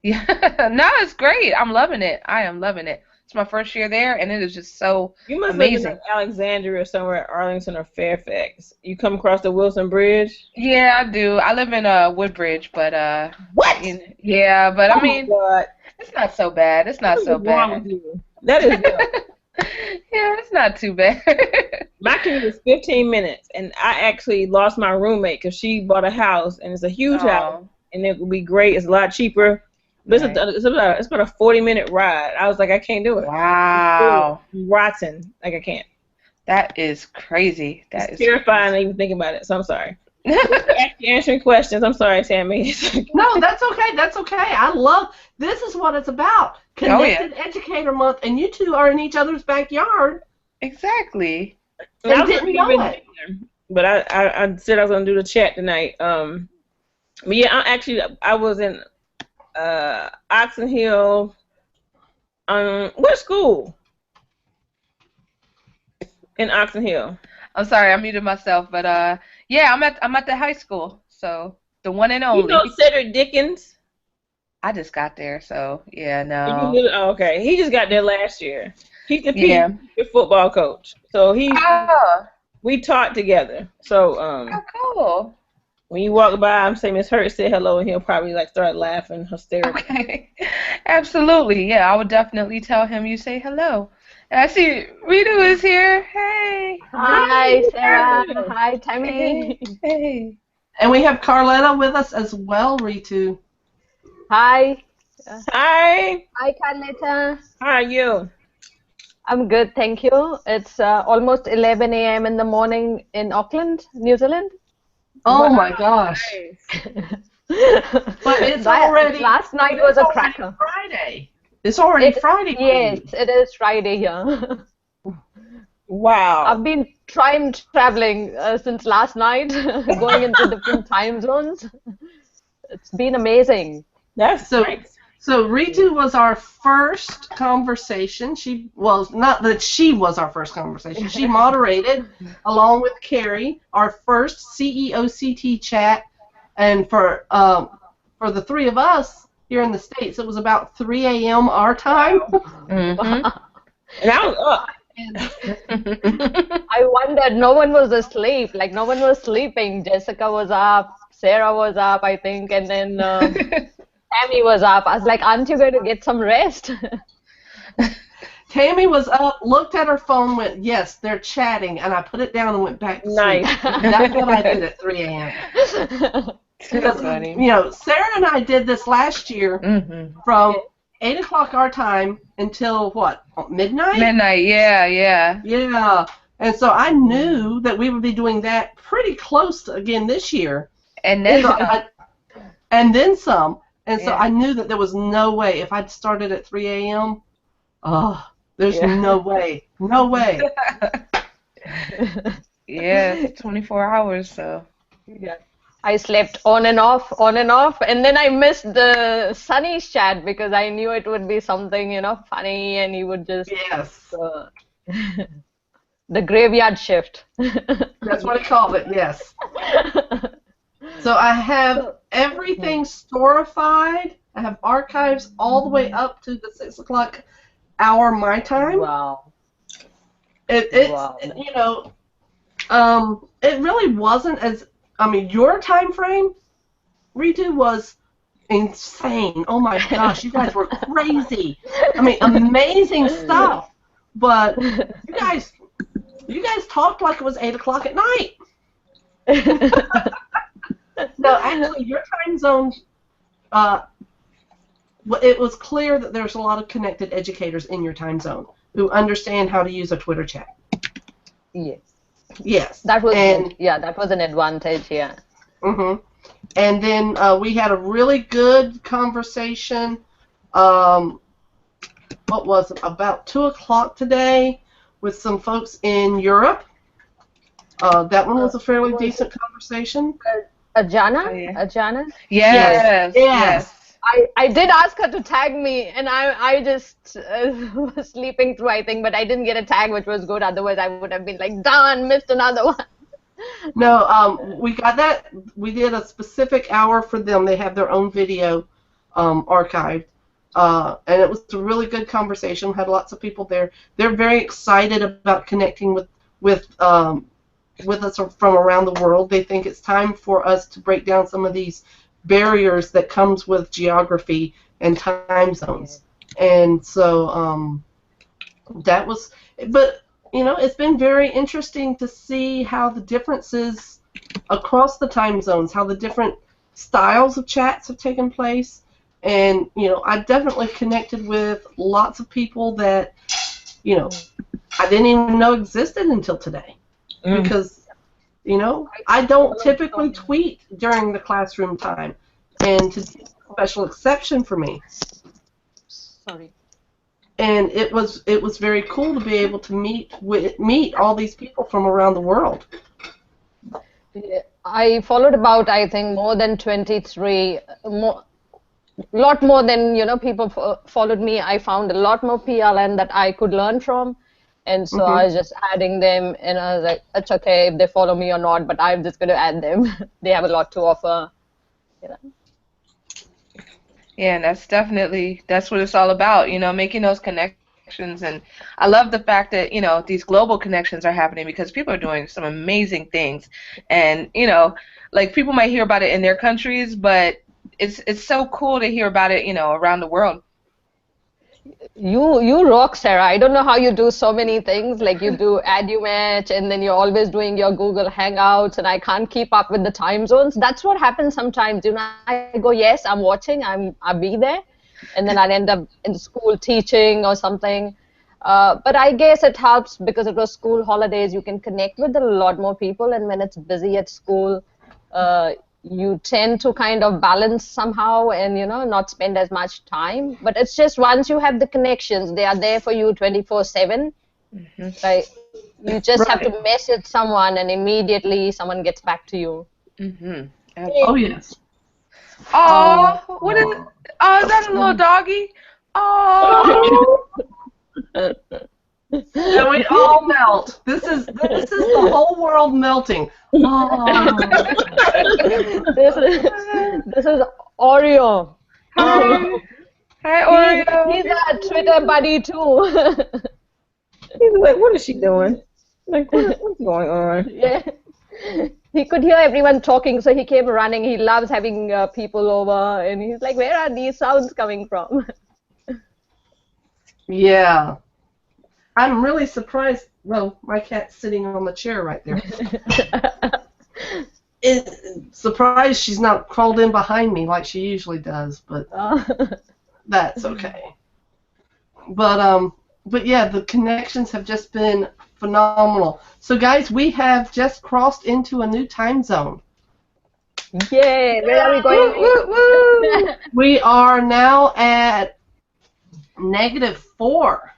Yeah, no, it's great. I'm loving it. I am loving it. It's my first year there, and it is just so You must amazing. live in Alexandria or somewhere, Arlington or Fairfax. You come across the Wilson Bridge? Yeah, I do. I live in Woodbridge, but What? Yeah, but I mean, God. it's not so bad. It's not so bad. That is good. Yeah, it's not too bad. My commute is 15 minutes, and I actually lost my roommate because she bought a house, and it's a huge house, and it would be great. It's a lot cheaper. But it's about a 40-minute ride. I was like, I can't do it. Wow. I'm rotten. Like, I can't. That is crazy. It's terrifying to even think about it, so I'm sorry. Answering questions. I'm sorry, Tammy. No, that's okay. I love this is what it's about. Connected Educator Month, and you two are in each other's backyard. Exactly. And didn't know it. But I said I was gonna do the chat tonight. But yeah, I was in Oxon Hill. What school? In Oxon Hill. I'm sorry, I muted myself, but yeah, I'm at the high school, so the one and only. You know Cedric Dickens? I just got there, so yeah, Oh, okay. He just got there last year. He's the Yeah. PE football coach. So Oh, we taught together. So how cool. when you walk by him, say Miss Hurt, say hello, and he'll probably like start laughing hysterically. Okay. Absolutely. Yeah, I would definitely tell him you say hello. And I see Rita is here. Hey. Hi, Sarah. Hey. Hi, Tammy. Hey. And we have Carletta with us as well, Ritu. Hi. Hi. Hi, Carleta. How are you? I'm good, thank you. It's almost 11 a.m. in the morning in Auckland, New Zealand. Oh my gosh. But it's already last night was a cracker. Friday. It's already Friday. Yes, it is Friday here. Wow. I've been traveling since last night, going into different time zones. It's been amazing. That's So, great. so Ritu was our first conversation. Not that she was our first conversation. She moderated, along with Carrie, our first CEOCT chat. And for the three of us here in the States, it was about 3 a.m. our time. Mm-hmm. And I was up. I wondered, no one was asleep. Like, no one was sleeping. Jessica was up, Sarah was up, I think, and then Tammy was up. I was like, aren't you going to get some rest? Tammy was up, looked at her phone, went, yes, they're chatting, and I put it down and went back to sleep. Nice. That's what I did at 3 a.m. Because, funny. Sarah and I did this last year from 8 o'clock our time until, what, midnight? Midnight, yeah. Yeah. And so I knew that we would be doing that pretty close to, again this year. And then And then some. And so Yeah. I knew that there was no way, if I'd started at 3 a.m., there's no way. No way. yeah, 24 hours, so. Yeah. I slept on and off, and then I missed the Sunny's chat because I knew it would be something, funny, and he would just Yes. the graveyard shift. That's what I called it, yes. So I have everything storified. I have archives all the way up to the 6 o'clock hour my time. Wow. It's, Wow. It really wasn't your time frame, Ritu, was insane. Oh my gosh, you guys were crazy. Amazing stuff. But you guys talked like it was 8 o'clock at night. No, actually, your time zone, it was clear that there's a lot of connected educators in your time zone who understand how to use a Twitter chat. Yes. Yes. That was that was an advantage, yeah. Mm-hmm. And then we had a really good conversation. What was it? About 2 o'clock today with some folks in Europe. That one was a fairly decent conversation. Ajana? Oh, yeah. Ajana? Yes. I did ask her to tag me, and I just was sleeping through, I think, but I didn't get a tag, which was good. Otherwise, I would have been like, darn, missed another one. No, we got that. We did a specific hour for them. They have their own video archived. And it was a really good conversation. Had lots of people there. They're very excited about connecting with us from around the world. They think it's time for us to break down some of these barriers that comes with geography and time zones. And so that was, but it's been very interesting to see how the differences across the time zones, how the different styles of chats have taken place. And I definitely connected with lots of people that I didn't even know existed until today. Because I don't typically tweet during the classroom time, and today is a special exception for me. Sorry. And it was very cool to be able to meet all these people from around the world. I followed about, I think, more than 23, lot more than people followed me. I found a lot more PLN that I could learn from. And so I was just adding them, and I was like, it's okay if they follow me or not, but I'm just going to add them. They have a lot to offer. Yeah, and that's what it's all about, making those connections. And I love the fact that, these global connections are happening because people are doing some amazing things. And, like people might hear about it in their countries, but it's so cool to hear about it, around the world. You rock, Sarah. I don't know how you do so many things. Like you do AdUmatch, and then you're always doing your Google Hangouts, and I can't keep up with the time zones. That's what happens sometimes. I go, yes, I'm watching, I'll be there, and then I'll end up in school teaching or something. But I guess it helps because it was school holidays. You can connect with a lot more people, and when it's busy at school, you tend to kind of balance somehow and not spend as much time. But it's just once you have the connections, they are there for you 24/7. Right? You just have to message someone and immediately someone gets back to you. Oh yes. Oh, what is? Oh, is that a little doggy? Oh. And we all melt. This is the whole world melting. Oh. This is Oreo. Hi, Oreo. He's a Twitter buddy too. He's like, what is she doing? Like, what's going on? Yeah. He could hear everyone talking, so he came running. He loves having people over, and he's like, where are these sounds coming from? Yeah. I'm really surprised. Well, my cat's sitting on the chair right there. Surprised she's not crawled in behind me like she usually does, but that's okay. But yeah, the connections have just been phenomenal. So guys, we have just crossed into a new time zone. Yay! Where are we going? Woo, woo, woo. We are now at -4.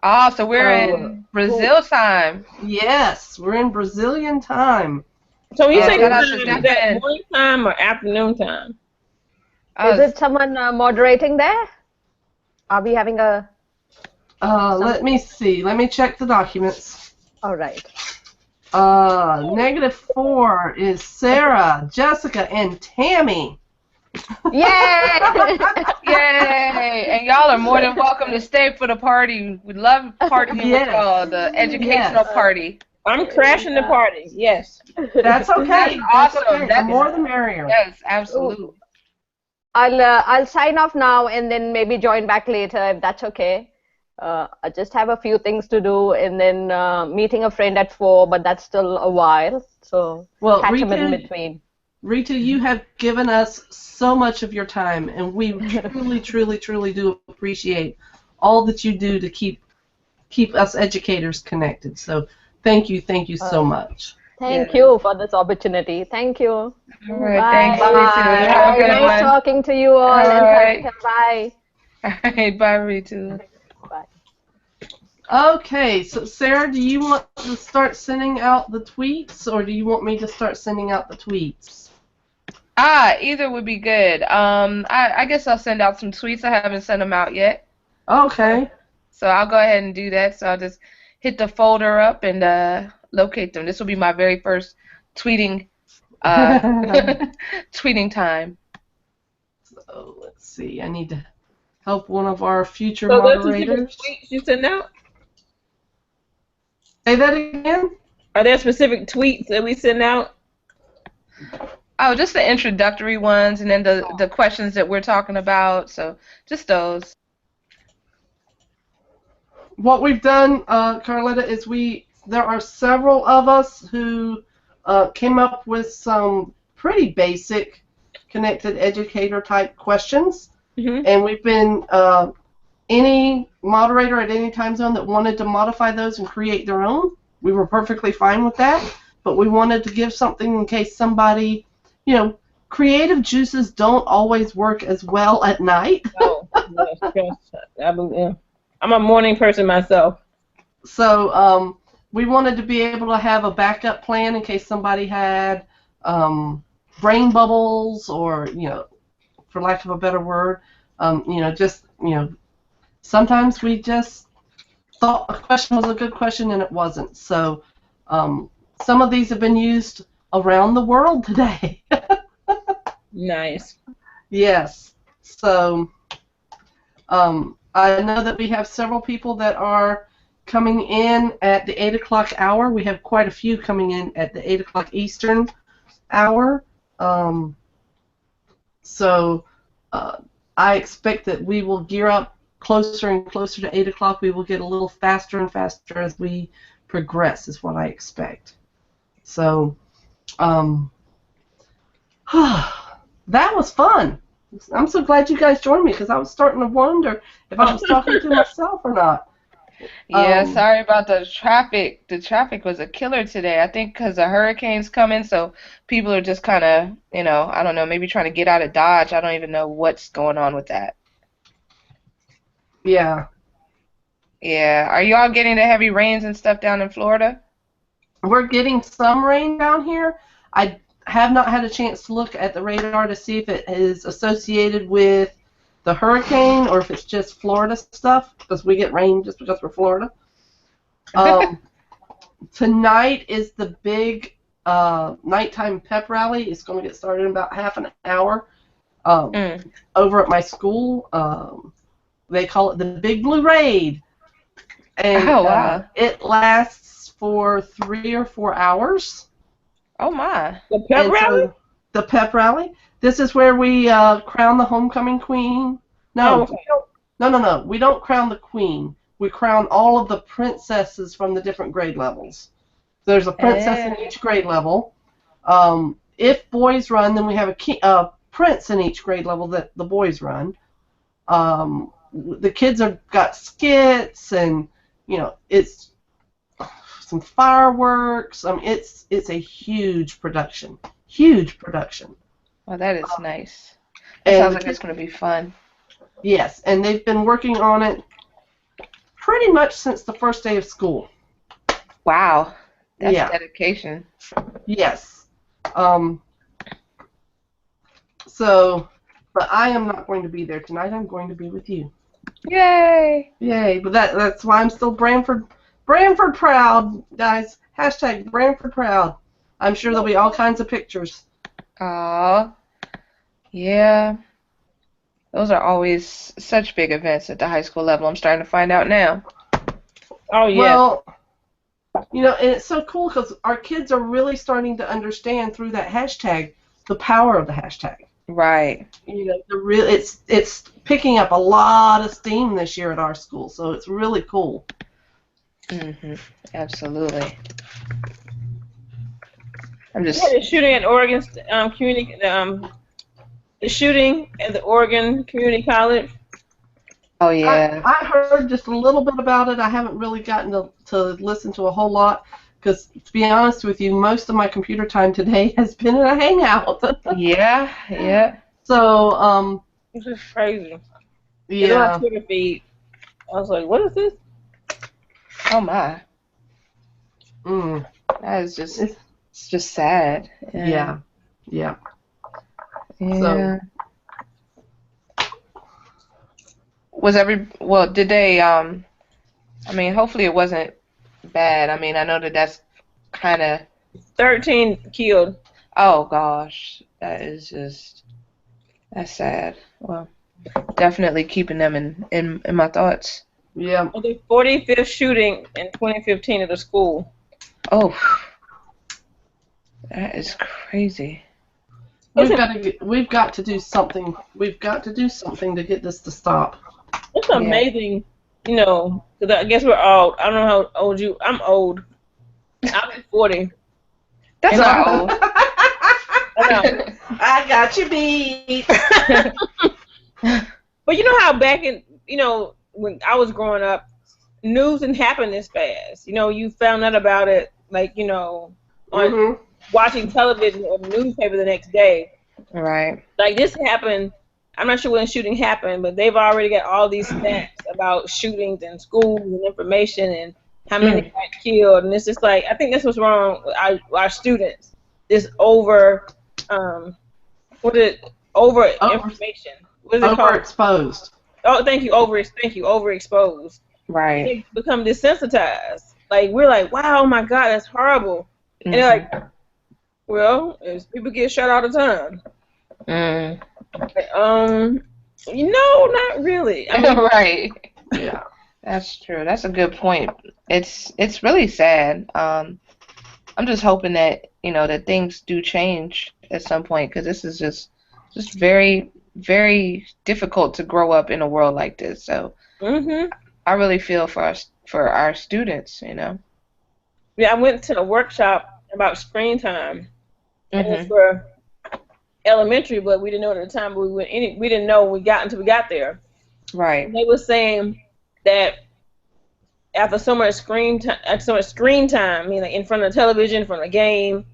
Oh, so we're in Brazil time. Yes, we're in Brazilian time. So when you say shout out to is Stephen. that morning time or afternoon time? Is it someone moderating there? Are we having a... Let me see. Let me check the documents. All right. -4 is Sarah, Jessica, and Tammy. Yay! Yay! And y'all are more than welcome to stay for the party. We love partying with y'all, the educational party. I'm crashing the party. Yes. That's okay. That's awesome. Okay. The more the merrier. Yes, absolutely. I'll sign off now and then maybe join back later if that's okay. I just have a few things to do and then meeting a friend at 4, but that's still a while. So catch them in between. Rita, you have given us so much of your time, and we truly, truly, truly do appreciate all that you do to keep us educators connected. So thank you so much. Thank you for this opportunity. Thank you. All right, bye. thanks. Bye. Have a good nice one. talking to you all. Right. And bye. All right, bye, Rita. Bye. Okay, so Sarah, do you want to start sending out the tweets, or do you want me to start sending out the tweets? Either would be good. I guess I'll send out some tweets. I haven't sent them out yet. Okay. So I'll go ahead and do that. So I'll just hit the folder up and locate them. This will be my very first tweeting tweeting time. So let's see. I need to help one of our future So moderators. tweets you send out? Say that again? Are there specific tweets that we send out? Oh, just the introductory ones, and then the questions that we're talking about. So just those. What we've done, Carletta, is there are several of us who came up with some pretty basic connected educator type questions, and we've been any moderator at any time zone that wanted to modify those and create their own. We were perfectly fine with that, but we wanted to give something in case somebody, creative juices don't always work as well at night. Oh, yes. I'm a morning person myself. So we wanted to be able to have a backup plan in case somebody had brain bubbles or, for lack of a better word, sometimes we just thought a question was a good question and it wasn't. So some of these have been used around the world today. Nice. Yes. So I know that we have several people that are coming in at the 8 o'clock hour. We have quite a few coming in at the 8 o'clock Eastern hour. So I expect that we will gear up closer and closer to 8 o'clock. We will get a little faster and faster as we progress, is what I expect. So that was fun. I'm so glad you guys joined me because I was starting to wonder if I was talking to myself or not. Yeah, sorry about the traffic. The traffic was a killer today. I think because the hurricane's coming, so people are just kind of, I don't know, maybe trying to get out of Dodge. I don't even know what's going on with that. Yeah. Yeah. Are you all getting the heavy rains and stuff down in Florida? We're getting some rain down here. I have not had a chance to look at the radar to see if it is associated with the hurricane or if it's just Florida stuff, because we get rain just because we're Florida. Tonight is the big nighttime pep rally. It's going to get started in about half an hour over at my school. They call it the Big Blue Raid. And wow. It lasts for 3 or 4 hours. Oh, my. The pep rally? So, the pep rally. This is where we crown the homecoming queen. No, no. We don't crown the queen. We crown all of the princesses from the different grade levels. There's a princess in each grade level. If boys run, then we have a prince in each grade level that the boys run. The kids have got skits and, it's some fireworks. It's a huge production. Huge production. Well, that is nice. It sounds like it's going to be fun. Yes, and they've been working on it pretty much since the first day of school. Wow. That's dedication. Yes. But I am not going to be there tonight. I'm going to be with you. Yay! Yay! But that's why I'm still Branford proud, guys. Hashtag Branford proud. I'm sure there'll be all kinds of pictures. Aw. Yeah. Those are always such big events at the high school level. I'm starting to find out now. Oh, yeah. Well, and it's so cool because our kids are really starting to understand through that hashtag the power of the hashtag. Right. It's picking up a lot of steam this year at our school, so it's really cool. Mhm. Absolutely. I'm just. Yeah, the shooting at Oregon Community. The shooting at the Oregon Community College. Oh yeah. I heard just a little bit about it. I haven't really gotten to listen to a whole lot because, to be honest with you, most of my computer time today has been in a Hangout. Yeah. So This is crazy. yeah. On Twitter feed. I was like, what is this? Oh my. Mm. That is just. It's just sad. Yeah. Yeah. So. Did they, hopefully it wasn't bad. I know that's kind of... 13 killed. Oh, gosh. That's sad. Well, definitely keeping them in my thoughts. Yeah. The 45th shooting in 2015 at a school. Oh. That is crazy. We've got to do something. We've got to do something to get this to stop. It's amazing, because I guess we're old. I don't know how old you. I'm old. I'm 40. That's not old. I got you beat. But you know how back in, when I was growing up, news didn't happen this fast. You found out about it, on watching television or the newspaper the next day. Right. Like this happened. I'm not sure when the shooting happened, but they've already got all these stats about shootings in schools and information and how many got killed. And it's just like, I think that's what's wrong with our students. This over information. What is it called? Overexposed. Oh, thank you. Overexposed. Right. They become desensitized. Like, we're like, wow, oh my God, that's horrible. And they're like, well, people get shot all the time. Mm. Like, No, not really. I mean, Right. Yeah. That's true. That's a good point. It's really sad. I'm just hoping that that things do change at some point because this is just very very difficult to grow up in a world like this. So hmm I really feel for our students. yeah, I went to a workshop about screen time, and it's Mhm. for elementary, but we didn't know it at the time. But we didn't know when we got until we got there. And Right. they were saying that after so much screen time, I mean, like in front of the television, in front of a game,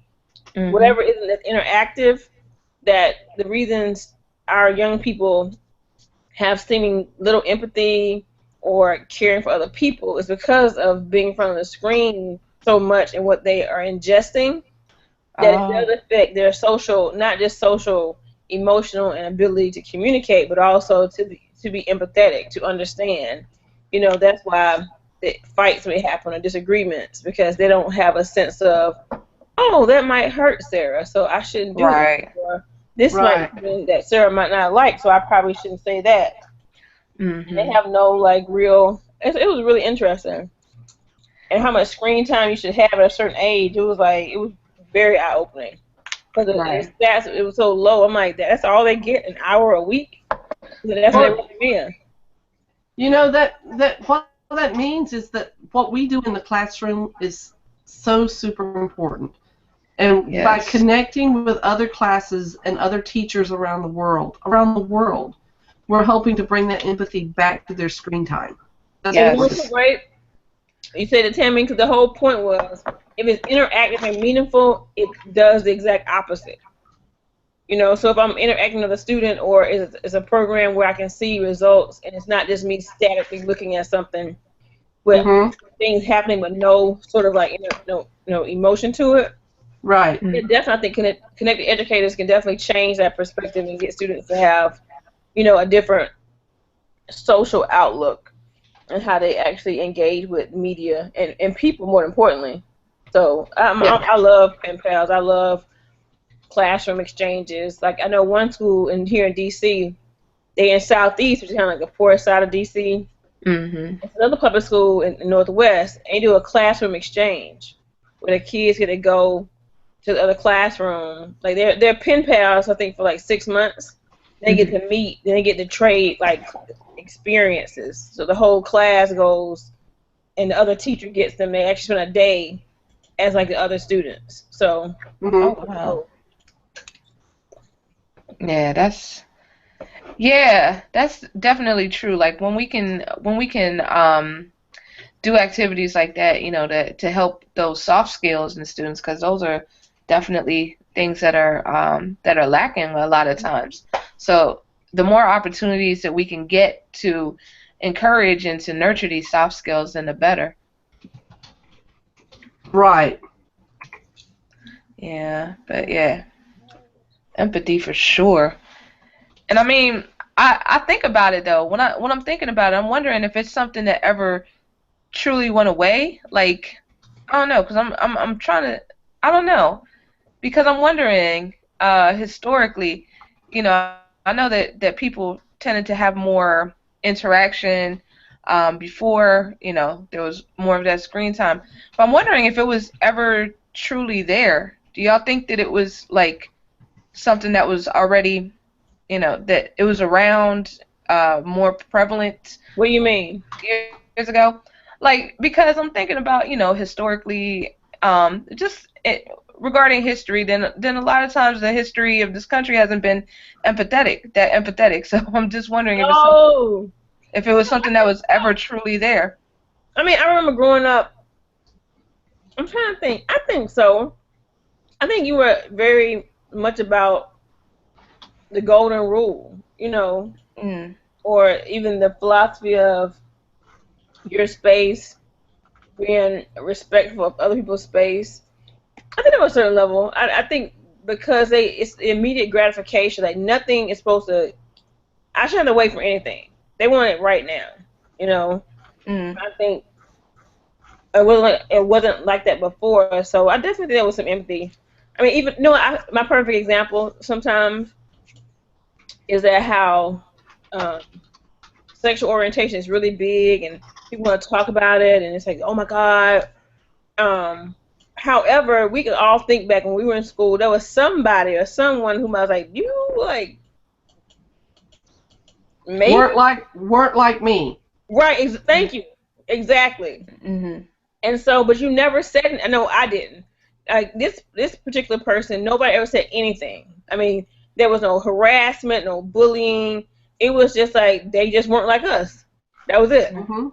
Mhm. whatever isn't that's interactive, that the reasons our young people have seeming little empathy or caring for other people is because of being in front of the screen so much and what they are ingesting, that it Oh. does affect their social, not just social, emotional, and ability to communicate, but also to be empathetic, to understand. That's why the fights may happen or disagreements because they don't have a sense of, oh, that might hurt Sarah, so I shouldn't do this. Right. Or this might be Right. something that Sarah might not like, so I probably shouldn't say that. And they Mhm. have no like real. It was really interesting, and how much screen time you should have at a certain age. It was very eye opening because the Right. stats it was so low. I'm like, that's all they get, an hour a week. That's what they Well, recommend. that what that means is that what we do in the classroom is so super important. And by Yes. connecting with other classes and other teachers around the world, we're helping to bring that empathy back to their screen time. That's And you what know we're what's doing. so Yes. great? You said it, Tammy, because the whole point was if it's interactive and meaningful, it does the exact opposite. So if I'm interacting with a student or it's a program where I can see results and it's not just me statically looking at something with Mm-hmm. things happening but no sort of like no emotion to it, Right. it definitely I think connected educators can definitely change that perspective and get students to have a different social outlook and how they actually engage with media and people more importantly. So Yeah. I love pen pals. I love classroom exchanges. Like I know one school here in DC, they in Southeast, which is kind of like the poor side of DC. Mhm. It's another public school in Northwest, and they do a classroom exchange where the kids get to go to the other classroom. Like they're pen pals, I think, for like 6 months. They get Mhm. to meet, then they get to trade like experiences. So the whole class goes, and the other teacher gets them. They actually spend a day as like the other students. So Oh Mm-hmm. wow. Yeah, that's definitely true. Like when we can do activities like that, to help those soft skills in students, because those are definitely things that are lacking a lot of times. So the more opportunities that we can get to encourage and to nurture these soft skills, then the better. Right. Yeah, but yeah, empathy for sure. And I mean, I think about it though. When I'm thinking about it, I'm wondering if it's something that ever truly went away. Like I don't know, because I'm trying to. I don't know, because I'm wondering historically, I know that people tended to have more interaction before there was more of that screen time. But I'm wondering if it was ever truly there. Do y'all think that it was like something that was already that it was around more prevalent what do you mean? years ago? Like, because I'm thinking about, historically, just regarding history, then a lot of times the history of this country hasn't been empathetic. So I'm just wondering Oh, if it was something that was ever truly there. I mean, I remember growing up. I'm trying to think. I think so. I think you were very much about the golden rule, Mm. or even the philosophy of your space, being respectful of other people's space. I think at a certain level, I think because it's immediate gratification. Like nothing is supposed to. I shouldn't wait for anything. They want it right now. You know. Mm. I think it wasn't like that before. So I definitely think there was some empathy. I mean, even my perfect example sometimes is that how um, sexual orientation is really big, and people want to talk about it, and it's like, oh my God. However, we can all think back when we were in school, there was somebody or someone whom I was like, you like maybe weren't like me. right. Thank you. Exactly. Mm-hmm. And so, but you never said. I know I didn't. Like this particular person, nobody ever said anything. I mean, there was no harassment, no bullying. It was just like they just weren't like us. That was it. Mm-hmm.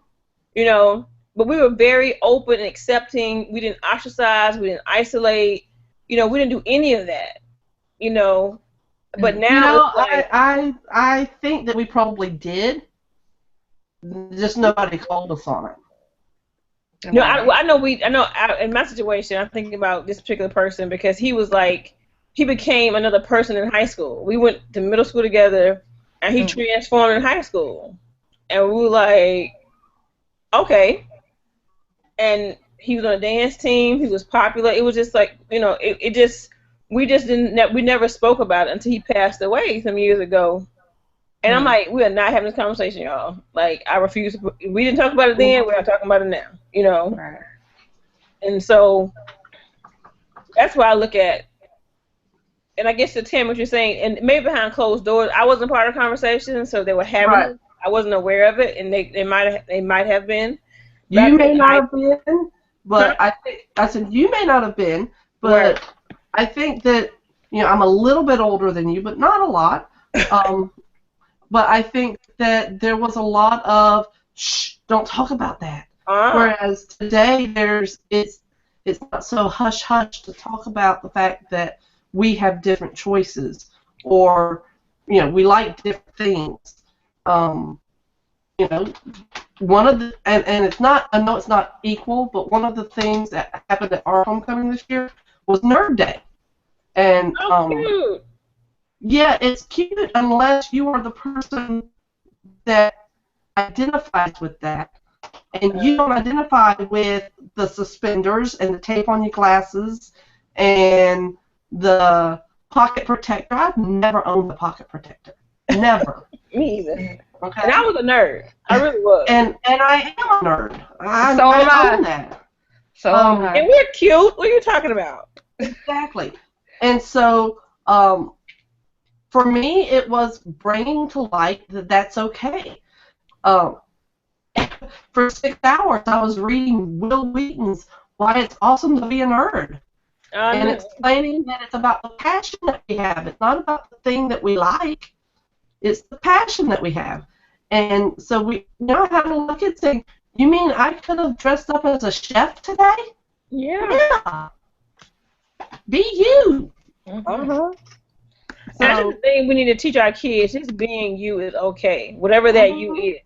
You know. But we were very open and accepting. We didn't ostracize. We didn't isolate. You know, we didn't do any of that. You know. But now You know, it's like, I think that we probably did. Just nobody called us on it. no, I know in my situation, I'm thinking about this particular person because he was like, he became another person in high school. We went to middle school together, and he transformed in high school, and we were like, okay. And he was on a dance team. He was popular. It was just like, you know, we just didn't, we never spoke about it until he passed away some years ago. And I'm like, we are not having this conversation, y'all. Like, I refuse. We didn't talk about it then. We're not talking about it now. You know. Right. And so that's why I look at. And I guess to Tim, what you're saying, and maybe behind closed doors, I wasn't part of the conversation, so they were having Right. it. I wasn't aware of it, and they might have been. You may not have been, but I said you may not have been, but Right. I think that, you know, I'm a little bit older than you, but not a lot. But I think that there was a lot of shh, don't talk about that. Whereas today it's not so hush hush to talk about the fact that we have different choices, or, you know, we like different things. You know, one of the and it's not, I know it's not equal, but one of the things that happened at our homecoming this year was Nerd Day. And Cute. yeah, it's cute unless you are the person that identifies with that, and you don't identify with the suspenders and the tape on your glasses and the pocket protector. I've never owned a pocket protector. Never. Me either. Okay. And I was a nerd. I really was. And I am a nerd. I own that. So am I. And we're cute. What are you talking about? Exactly. And so, for me, it was bringing to light that that's okay. For 6 hours, I was reading Will Wheaton's Why It's Awesome to Be a Nerd. And explaining that it's about the passion that we have. It's not about the thing that we like. It's the passion that we have. And so we now have to look at saying, you mean I could have dressed up as a chef today? Yeah. Be you. Uh-huh. So, and that's the thing we need to teach our kids. Just being you is okay. Whatever that you is,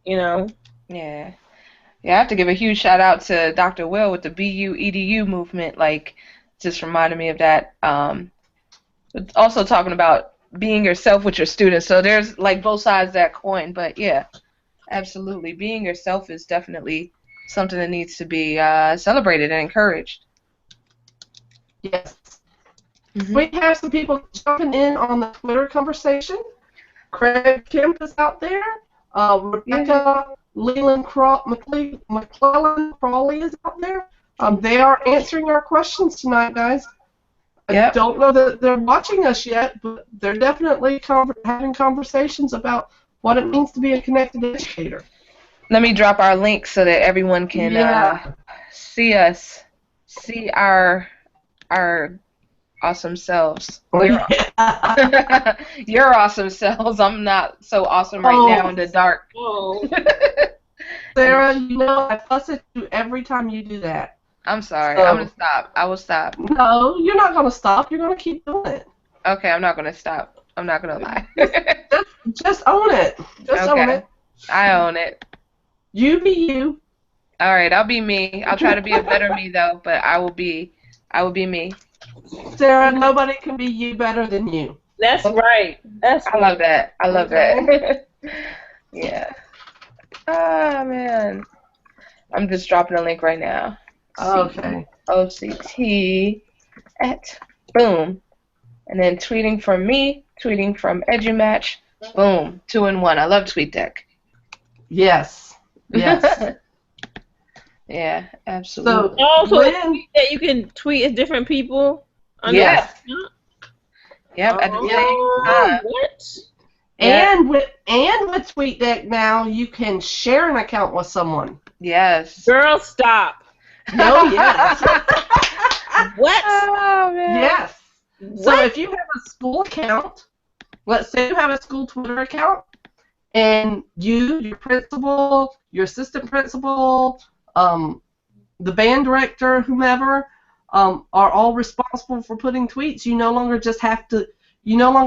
you know? Yeah. Yeah, I have to give a huge shout out to Dr. Will with the BU EDU movement. Like, just reminded me of that. Also talking about being yourself with your students. So there's like both sides of that coin. But yeah, absolutely. Being yourself is definitely something that needs to be celebrated and encouraged. Yes. We have some people jumping in on the Twitter conversation. Craig Kemp is out there. Rebecca Leland McClellan Crawley is out there. They are answering our questions tonight, guys. I don't know that they're watching us yet, but they're definitely having conversations about what it means to be a connected educator. Let me drop our link so that everyone can see us, see our awesome selves. Your awesome selves. I'm not so awesome right now in the dark. Sarah, you know I fuss at you every time you do that. I'm sorry. I'm going to stop. I will stop. No, you're not going to stop. You're going to keep doing it. Okay, I'm not going to stop. I'm not going to lie. just own it. Just own it. I own it. You be you. All right, I'll be me. I'll try to be a better me, though, but I will be me. Sarah, nobody can be you better than you. That's right. I love that. I love that. Yeah. Oh, man. I'm just dropping a link right now. Okay. OCT at boom. And then tweeting from me, tweeting from EduMatch, Boom. 2-in-1. I love TweetDeck. Yes. Yes. Yeah, absolutely. So Also, when that you can tweet at different people. Yeah. Yep, at the Oh, same time. What? Yeah. and with TweetDeck now you can share an account with someone. Yes. Girl, stop. No, yes. What? Oh, man. Yes. What? So if you have a school account, let's say you have a school Twitter account, and you, your principal, your assistant principal, the band director, whomever, are all responsible for putting tweets. You no longer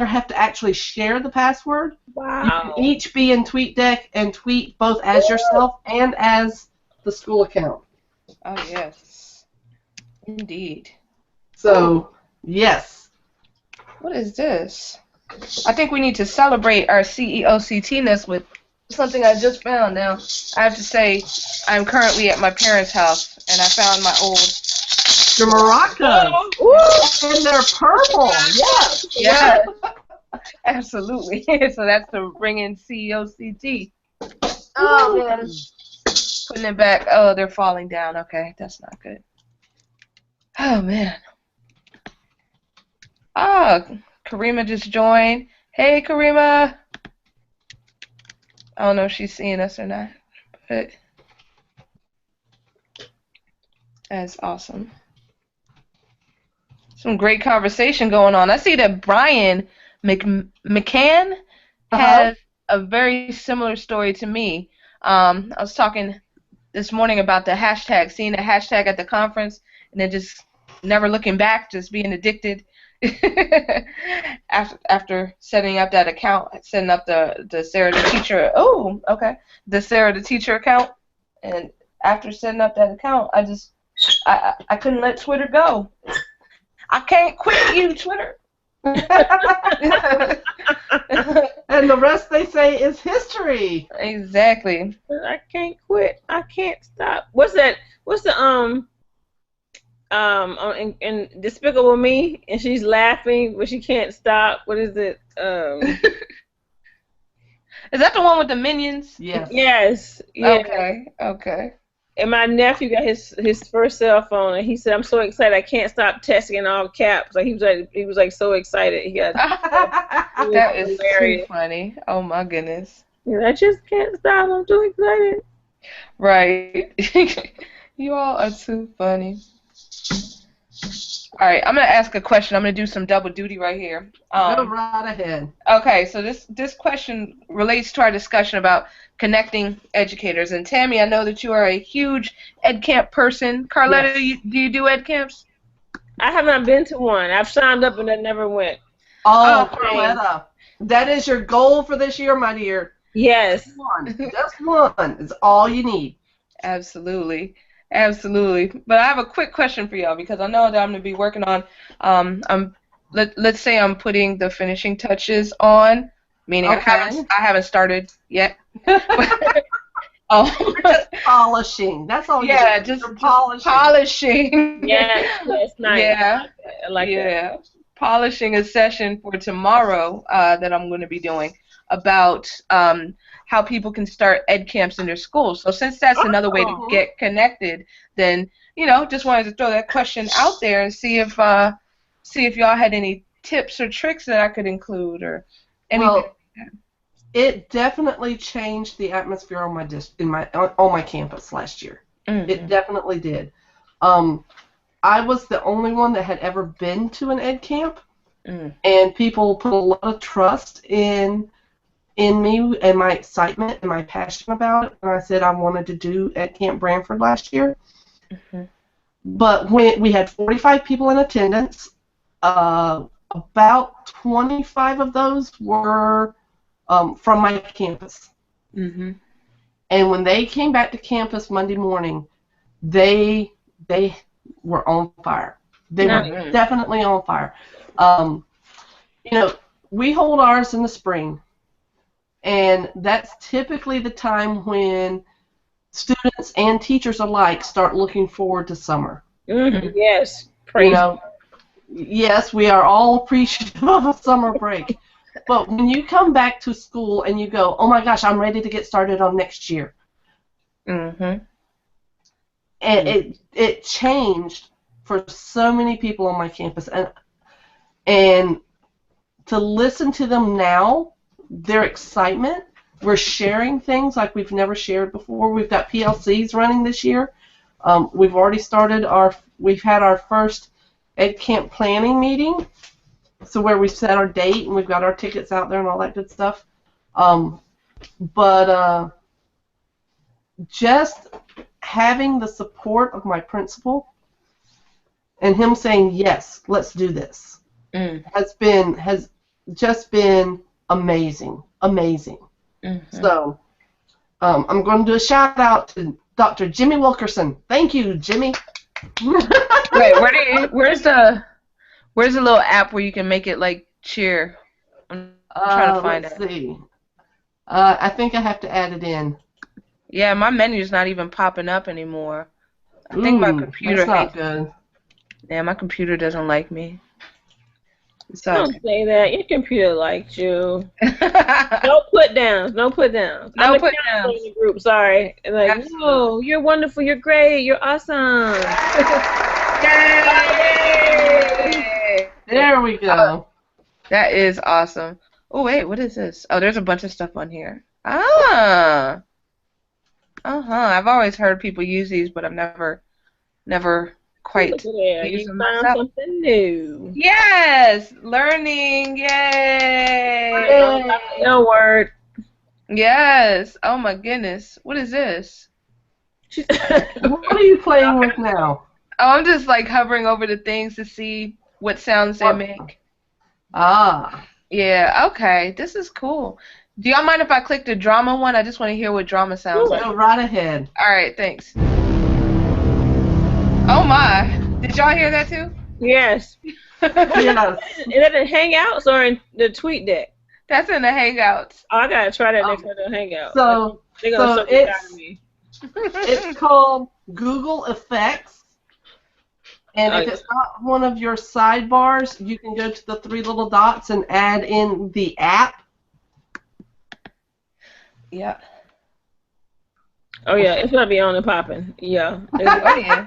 have to actually share the password. Wow. You can each be in TweetDeck and tweet both as yourself and as the school account. Oh, yes. Indeed. So, yes. What is this? I think we need to celebrate our CEOCT-ness with something I just found. Now, I have to say, I'm currently at my parents' house, and I found my old... The maracas. And they're purple. Yes. Yeah. Absolutely. So that's to bring in CEOCT. Oh, man. Putting it back. Oh, they're falling down. Okay, that's not good. Oh, man. Oh, Karima just joined. Hey, Karima. I don't know if she's seeing us or not, but that's awesome. Some great conversation going on. I see that Brian McCann has a very similar story to me. I was talking this morning about the hashtag, seeing the hashtag at the conference, and then just never looking back, just being addicted. after setting up that account, setting up the Sarah the Teacher. Oh, okay, the Sarah the Teacher account, and after setting up that account, I couldn't let Twitter go. I can't quit you, Twitter. And the rest, they say, is history. Exactly. I can't quit. I can't stop. What's that? What's the in Despicable Me, and she's laughing but she can't stop. What is it? Is that the one with the minions? Yes. Yes. Yeah. Okay. And my nephew got his first cell phone, and he said, "I'm so excited, I can't stop texting in all caps." Like he was like so excited. He got that is hilarious. Too funny. Oh my goodness. I just can't stop. I'm too excited. Right. You all are too funny. All right, I'm gonna ask a question. I'm gonna do some double duty right here. Go right ahead. Okay, so this question relates to our discussion about connecting educators. And Tammy, I know that you are a huge ed camp person. Carletta, Yes. do you do ed camps? I have not been to one. I've signed up and I never went. Oh, Okay. Carletta, that is your goal for this year, my dear. Yes. Just one is all you need. Absolutely. But I have a quick question for y'all because I know that I'm going to be working on, let's say I'm putting the finishing touches on, meaning Okay. I haven't started yet. Just polishing. That's all. Yeah, you do. just polishing. Yes, nice. Yeah. I like that. Polishing a session for tomorrow that I'm going to be doing about how people can start ed camps in their schools. So since that's another way to get connected, then just wanted to throw that question out there and see if y'all had any tips or tricks that I could include or anything. Well, it definitely changed the atmosphere on my campus last year. Mm-hmm. It definitely did. I was the only one that had ever been to an ed camp, and people put a lot of trust in me and my excitement and my passion about it. And I said I wanted to do Ed Camp Branford last year. Mm-hmm. But when we had 45 people in attendance, about 25 of those were from my campus. Mm-hmm. And when they came back to campus Monday morning, they were on fire. They were definitely on fire. We hold ours in the spring. And that's typically the time when students and teachers alike start looking forward to summer. Mm-hmm. Yes, praise. Yes, we are all appreciative of a summer break. But when you come back to school and you go, oh my gosh, I'm ready to get started on next year. Mm-hmm. And it changed for so many people on my campus. And to listen to them now, their excitement, we're sharing things like we've never shared before. We've got PLCs running this year. We've already we've had our first Ed Camp planning meeting, so where we've set our date and we've got our tickets out there and all that good stuff. But just having the support of my principal and him saying, yes, let's do this, has just been amazing. Mm-hmm. So I'm going to do a shout out to Dr. Jimmy Wilkerson. Thank you, Jimmy. Wait, where's the little app where you can make it like cheer? I'm trying to find it. Let's see. I think I have to add it in. Yeah, my menu's not even popping up anymore. I think my computer that's not good. Yeah, my computer doesn't like me. So don't say that. Your computer liked you. No put downs. No put downs. No I'm put downs. in the group. Sorry. Like, Absolutely. no, you're wonderful. You're great. You're awesome. Yay! There we go. That is awesome. Oh wait, what is this? Oh, there's a bunch of stuff on here. Ah. I've always heard people use these, but I've never quite used You them found myself. something new. Yes, learning. Yay! No word. Yes. Oh my goodness. What is this? What are you playing with now? Oh, I'm just like hovering over the things to see what sounds they make. Ah. Yeah, okay. This is cool. Do y'all mind if I click the drama one? I just want to hear what drama sounds like. Go right ahead. All right, thanks. Oh my. Did y'all hear that too? Yes. Yes. Is that in Hangouts or in the tweet deck? That's in the Hangouts. Oh, I gotta try that next time in Hangout. So, they're gonna so suck it out of me. it's called Google Effects. And if it's not one of your sidebars, you can go to the three little dots and add in the app. Yeah. Oh yeah, it's gonna be on and popping. Yeah. Oh yeah.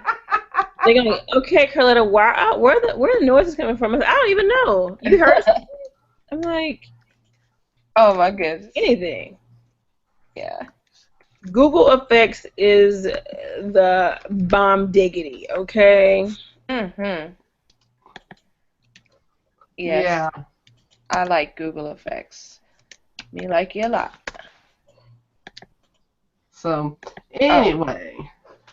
They're gonna okay, Carletta, where the noise is coming from? I don't even know. You heard something? I'm like, oh my goodness. anything. Yeah. Google Effects is the bomb diggity, okay? Mhm. Yes. Yeah. I like Google Effects. Me like you a lot. So, anyway.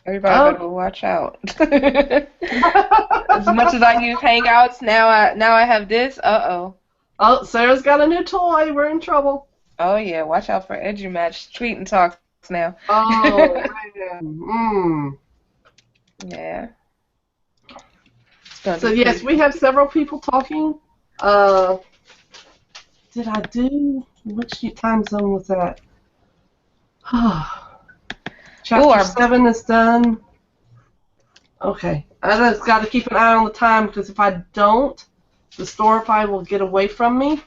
Everybody better watch out. As much as I use Hangouts, now I have this. Uh-oh. Oh, Sarah's got a new toy. We're in trouble. Oh, yeah. Watch out for EduMatch tweet and talks now. Oh, man. Yeah. So, yes, we have several people talking. Did I do? Which time zone was that? Chapter 7 is done. Okay. I just got to keep an eye on the time because if I don't, the Storify will get away from me.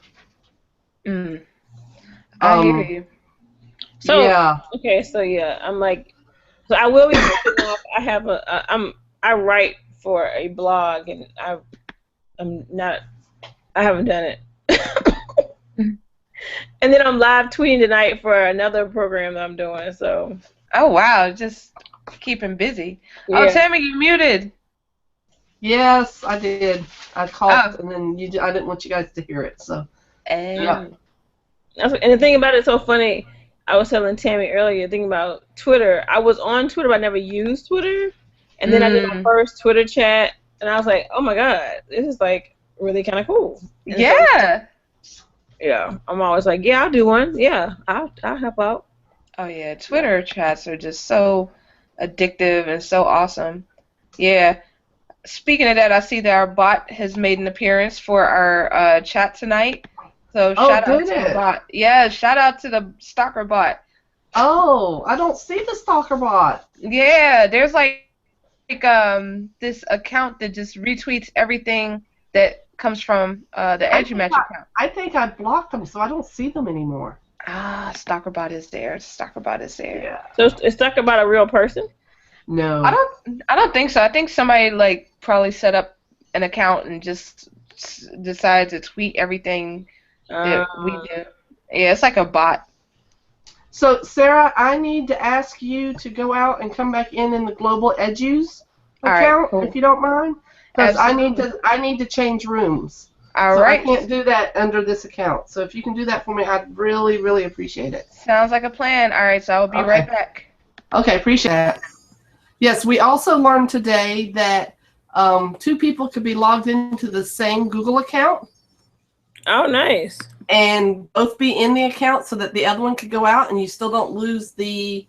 I hear you. So, yeah. Okay, so yeah, I'm like, so I will be taking off. I have I write for a blog and I haven't done it. And then I'm live tweeting tonight for another program that I'm doing, so. Oh, wow. Just keeping busy. Yeah. Oh, Tammy, you muted. Yes, I did. I called, and then I didn't want you guys to hear it, so. Yeah. And the thing about it, it's so funny. I was telling Tammy earlier, thinking about Twitter. I was on Twitter, but I never used Twitter. And then I did my first Twitter chat, and I was like, oh my God, this is like really kind of cool. And yeah. So, yeah. I'm always like, yeah, I'll do one. Yeah, I'll help out. Oh, yeah. Twitter chats are just so addictive and so awesome. Yeah. Speaking of that, I see that our bot has made an appearance for our chat tonight. So shout out to the bot. Yeah, shout out to the stalker bot. Oh, I don't see the stalker bot. Yeah, there's like this account that just retweets everything that comes from the EduMatch account. I think I blocked them, so I don't see them anymore. Ah, Stalkerbot is there. Stalkerbot is there. Yeah. So it's talk about a real person? No. I don't think so. I think somebody like probably set up an account and just decided to tweet everything that we do. Yeah, it's like a bot. So, Sarah, I need to ask you to go out and come back in the Global Edus All right, account, cool. if you don't mind, because I Absolutely. need to change rooms. All So right. I can't do that under this account. So if you can do that for me, I'd really, really appreciate it. Sounds like a plan. All right, so I will be right back. Okay, appreciate that. Yes, we also learned today that 2 people could be logged into the same Google account. Oh, nice. And both be in the account so that the other one could go out and you still don't lose the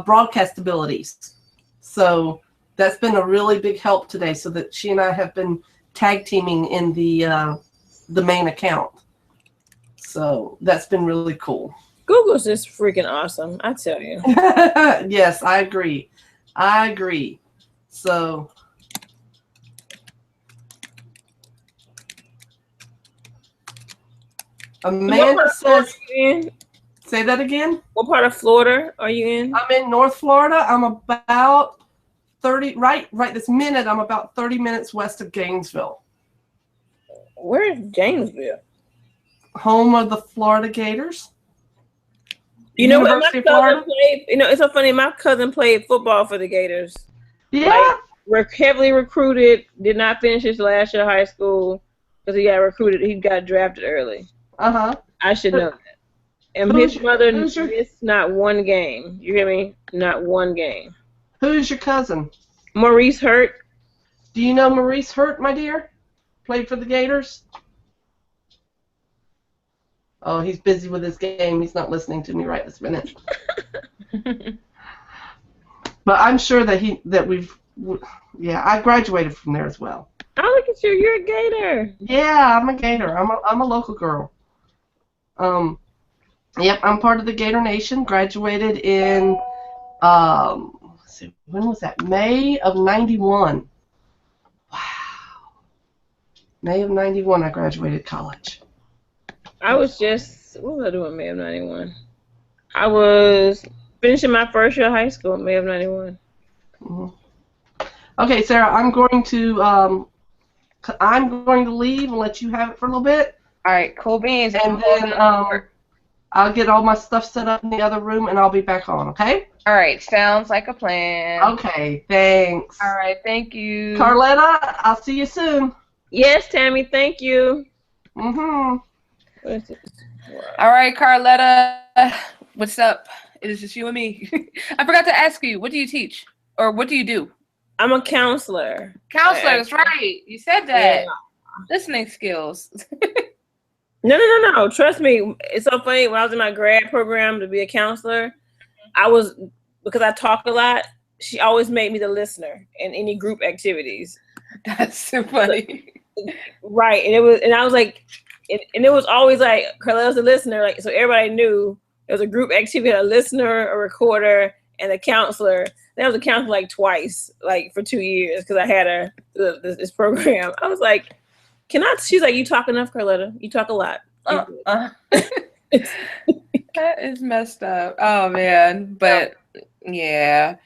broadcast abilities. So that's been a really big help today, so that she and I have been tag teaming in the main account. So that's been really cool. Google's just freaking awesome, I tell you. Yes, I agree. So Amanda says, say that again? What part of Florida are you in? I'm in North Florida. I'm about 30, right this minute, I'm about 30 minutes west of Gainesville. Where is Gainesville? Home of the Florida Gators. You know what? University of Florida? It's so funny. My cousin played football for the Gators. Yeah. Like, we're heavily recruited. Did not finish his last year of high school because he got recruited. He got drafted early. I should know that. And his mother missed not one game. You hear me? Not one game. Who's your cousin? Maurice Hurt. Do you know Maurice Hurt, my dear? Played for the Gators? Oh, he's busy with his game. He's not listening to me right this minute. But I'm sure that I graduated from there as well. Oh, look at you! You're a Gator. Yeah, I'm a Gator. I'm a local girl. Yep, I'm part of the Gator Nation. Graduated in let's see, when was that? May of '91. Wow. May of '91, I graduated college. What was I doing in May of '91? I was finishing my first year of high school in May of '91. Mm-hmm. Okay, Sarah, I'm going to leave and let you have it for a little bit. All right, cool beans. And then I'll get all my stuff set up in the other room and I'll be back on, okay? All right, sounds like a plan. Okay, thanks. All right, thank you. Carletta, I'll see you soon. Yes, Tammy, thank you. Mm-hmm. What is this? Wow. All right, Carletta, what's up? It is just you and me. I forgot to ask you, what do you teach? Or what do you do? I'm a counselor. Counselor, that's right. You said that. Yeah. Listening skills. No. Trust me. It's so funny. When I was in my grad program to be a counselor, because I talk a lot, she always made me the listener in any group activities. That's so funny. Right. And I was like, and it was always like, Carletta's the listener. Like, so everybody knew there was a group activity, a listener, a recorder, and a counselor. Then I was a counselor like twice, like for 2 years, because I had this program. I was like, she's like, you talk enough, Carletta. You talk a lot. That is messed up. Oh, man. But, yeah.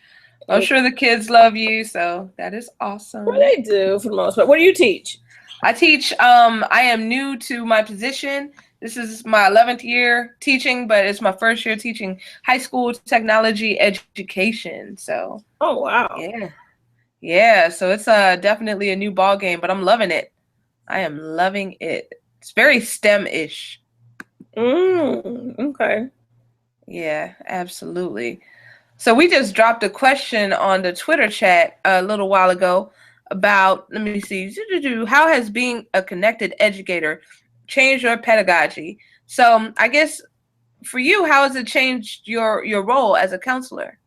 I'm sure the kids love you, so that is awesome. Well, they do, for the most part. What do you teach? I teach, I am new to my position. This is my 11th year teaching, but it's my first year teaching high school technology education. So. Oh, wow. Yeah. Yeah, so it's definitely a new ball game, but I'm loving it. I am loving it. It's very STEM-ish. Okay. Yeah, absolutely. So we just dropped a question on the Twitter chat a little while ago about, let me see, how has being a connected educator changed your pedagogy? So I guess for you, how has it changed your role as a counselor?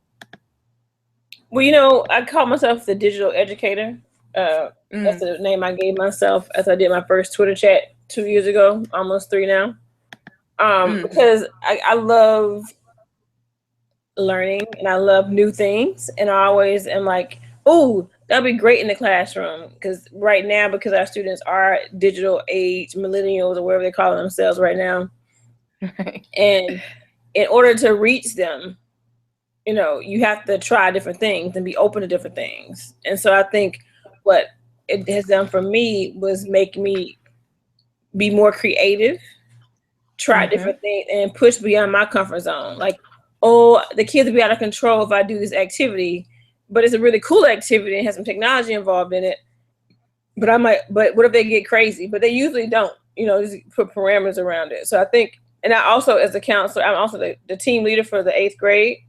Well, I call myself the digital educator. That's the name I gave myself as I did my first Twitter chat 2 years ago, almost 3 now. Because I love learning and I love new things, and I always am like, oh, that'll be great in the classroom, because right now, because our students are digital age millennials or whatever they call themselves right now, and in order to reach them, you know, you have to try different things and be open to different things. And so I think what it has done for me was make me be more creative, try different things, and push beyond my comfort zone. Like, oh, the kids will be out of control if I do this activity, but it's a really cool activity and has some technology involved in it. But what if they get crazy? But they usually don't, you know, just put parameters around it. So I think, and I also, as a counselor, I'm also the team leader for the 8th grade.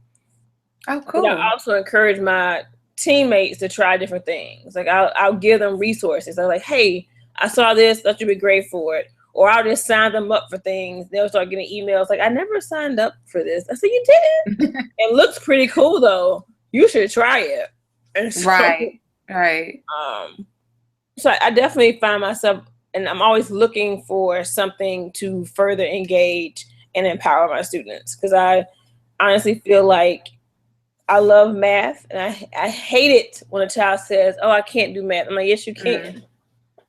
Oh, cool. And I also encourage my teammates to try different things. Like I'll give them resources. I'm like, hey, I saw this, thought you'd be great for it. Or I'll just sign them up for things. They'll start getting emails like, I never signed up for this. I said, you didn't? It looks pretty cool though. You should try it. And so, Right. So I definitely find myself, and I'm always looking for something to further engage and empower my students, because I honestly feel like I love math, and I hate it when a child says, oh, I can't do math. I'm like, yes, you can.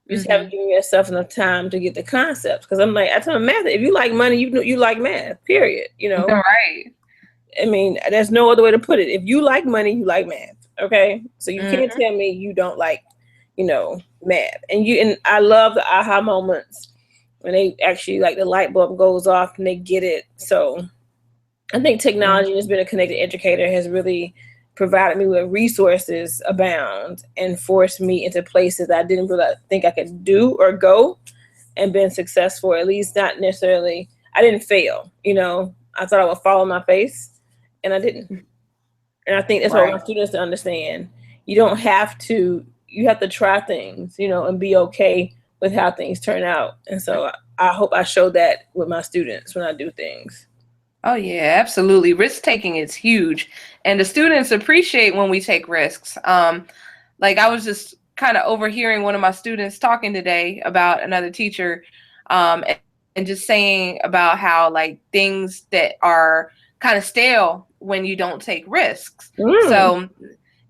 You just haven't given yourself enough time to get the concepts. Because I'm like, I tell them, math, if you like money, you like math, period. You know? Right. I mean, there's no other way to put it. If you like money, you like math. Okay? So you can't tell me you don't like, you know, math. And I love the aha moments when they actually, like, the light bulb goes off and they get it. So I think technology has been a connected educator, has really provided me with resources abound and forced me into places that I didn't really think I could do or go, and been successful, at least not necessarily. I didn't fail, you know. I thought I would fall on my face, and I didn't. And I think that's what I want students to understand. You have to try things, you know, and be okay with how things turn out. And so I hope I show that with my students when I do things. Oh, yeah, absolutely. Risk taking is huge. And the students appreciate when we take risks. Like I was just kind of overhearing one of my students talking today about another teacher, and just saying about how like things that are kind of stale when you don't take risks. So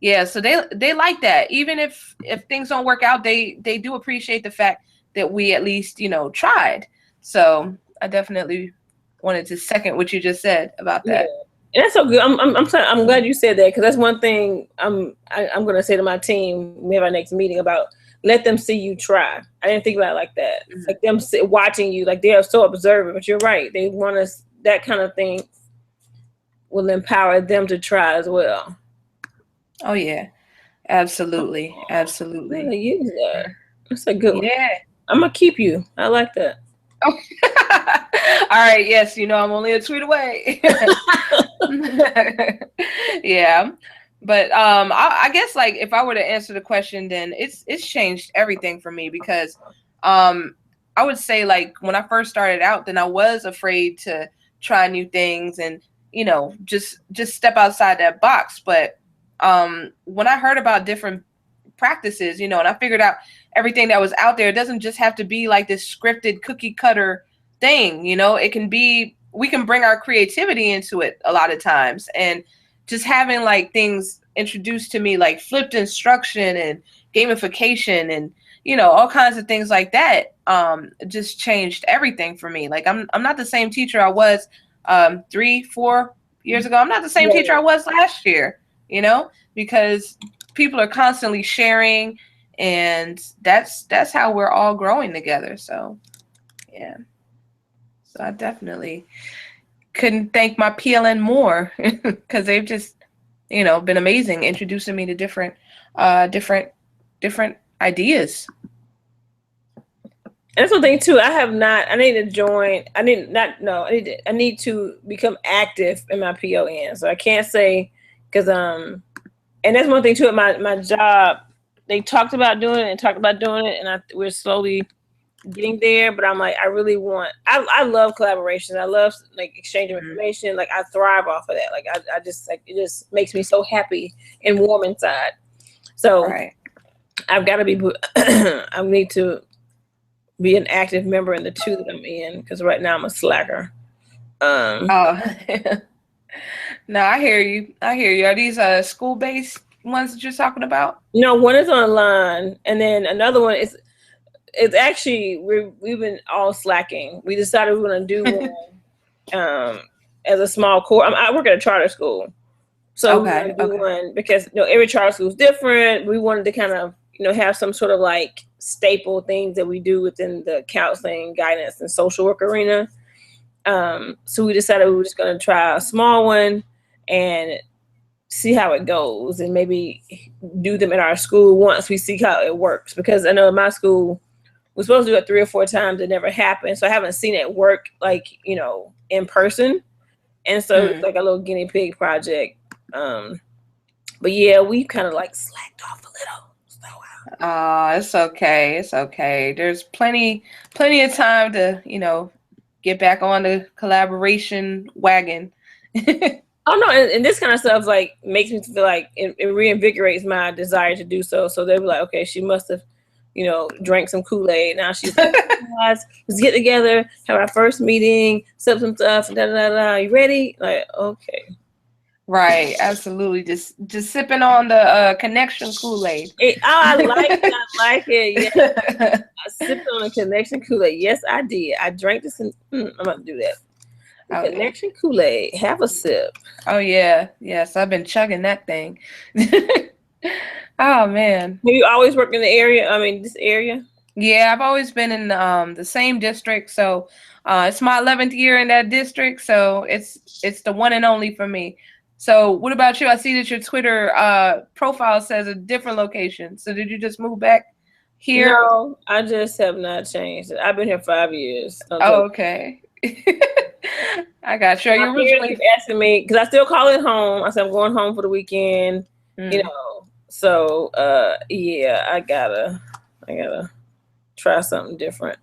yeah, so they like that. Even if things don't work out, they do appreciate the fact that we at least, you know, tried. So I definitely wanted to second what you just said about that. Yeah. And that's so good. I'm glad you said that, because that's one thing I'm going to say to my team. We have our next meeting about let them see you try. I didn't think about it like that. It's like them watching you, like they are so observant. But you're right. They want us, that kind of thing will empower them to try as well. Oh yeah, absolutely, absolutely. I'm gonna use that. That's a good one. Yeah. I'm gonna keep you. I like that. Oh. All right. Yes, you know I'm only a tweet away. Yeah, but I guess like if I were to answer the question, then it's changed everything for me, because I would say like when I first started out, then I was afraid to try new things and, you know, just step outside that box. But when I heard about different practices, you know, and I figured out everything that was out there, it doesn't just have to be like this scripted cookie cutter thing, you know, it can be, we can bring our creativity into it a lot of times. And just having like things introduced to me, like flipped instruction and gamification and, you know, all kinds of things like that, just changed everything for me. Like I'm not the same teacher I was 3-4 years ago. I'm not the same teacher I was last year, you know, because people are constantly sharing, and that's how we're all growing together. So yeah, so I definitely couldn't thank my PLN more, because they've just, you know, been amazing introducing me to different ideas. And that's one thing too. I need to join. I need to become active in my PON. So I can't say, because and that's one thing too at my job. They talked about doing it, and we're slowly getting there. But I'm like, I really want. I love collaboration. I love like exchanging information. Like I thrive off of that. Like I just like, it just makes me so happy and warm inside. So I've got to be. I need to be an active member in the two that I'm in, because right now I'm a slacker. No, I hear you. Are these school-based ones that you're talking about? No, one is online, and then another one is. It's actually we've been all slacking. We decided we were going to do one as a small course. I work at a charter school, so we want to do one because every charter school is different. We wanted to kind of have some sort of like staple things that we do within the counseling, guidance, and social work arena. So we decided we were just going to try a small one and see how it goes, and maybe do them in our school once we see how it works. Because I know in my school, we're supposed to do it 3 or 4 times. It never happened. So I haven't seen it work like, in person. And so it's like a little guinea pig project. But yeah, we kind of like slacked off a little. So, it's okay. It's okay. There's plenty of time to, get back on the collaboration wagon. Oh no, and this kind of stuff like makes me feel like it reinvigorates my desire to do so. So they'll be like, okay, she must have drank some Kool-Aid. Now she's like, guys, let's get together, have our first meeting, set up some stuff, da da da. You ready? Like, okay. Right, absolutely. Just sipping on the connection Kool-Aid. I like it. Yeah. I sipped on the connection Kool-Aid. Yes, I did. I drank this and I'm about to do that. The connection Kool-Aid. Have a sip. Oh yeah. Yes, I've been chugging that thing. Oh man. Have you always worked in the area? I mean, this area? Yeah, I've always been in the same district. So it's my 11th year in that district. So it's the one and only for me. So what about you? I see that your Twitter profile says a different location. So did you just move back here? No, I just have not changed it. I've been here 5 years. Oh, okay. I got you. You're originally asking me because I still call it home. I said I'm going home for the weekend. So yeah, I gotta try something different.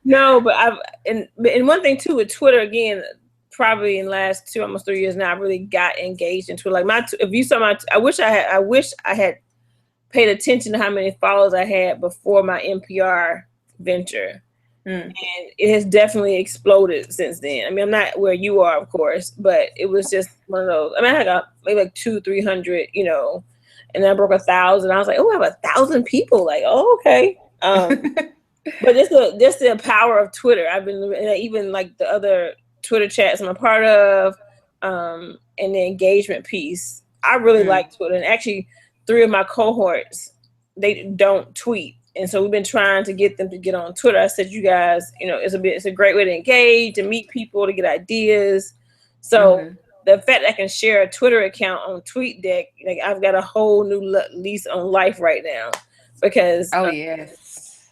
No, but and one thing too with Twitter again, probably in the last 2 almost 3 years now, I really got engaged in Twitter. Like if you saw I wish I had paid attention to how many followers I had before my NPR venture. And it has definitely exploded since then. I mean, I'm not where you are, of course, but it was just one of those. I mean, I had maybe like 200-300, and then I broke 1,000. I was like, oh, I have 1,000 people. Like, oh, okay. But just the power of Twitter. I've been even like the other Twitter chats I'm a part of, and the engagement piece. I really like Twitter. And actually, 3 of my cohorts, they don't tweet. And so we've been trying to get them to get on Twitter. I said, you guys, it's a great way to engage, to meet people, to get ideas. So the fact that I can share a Twitter account on TweetDeck, like I've got a whole new lease on life right now, because yes,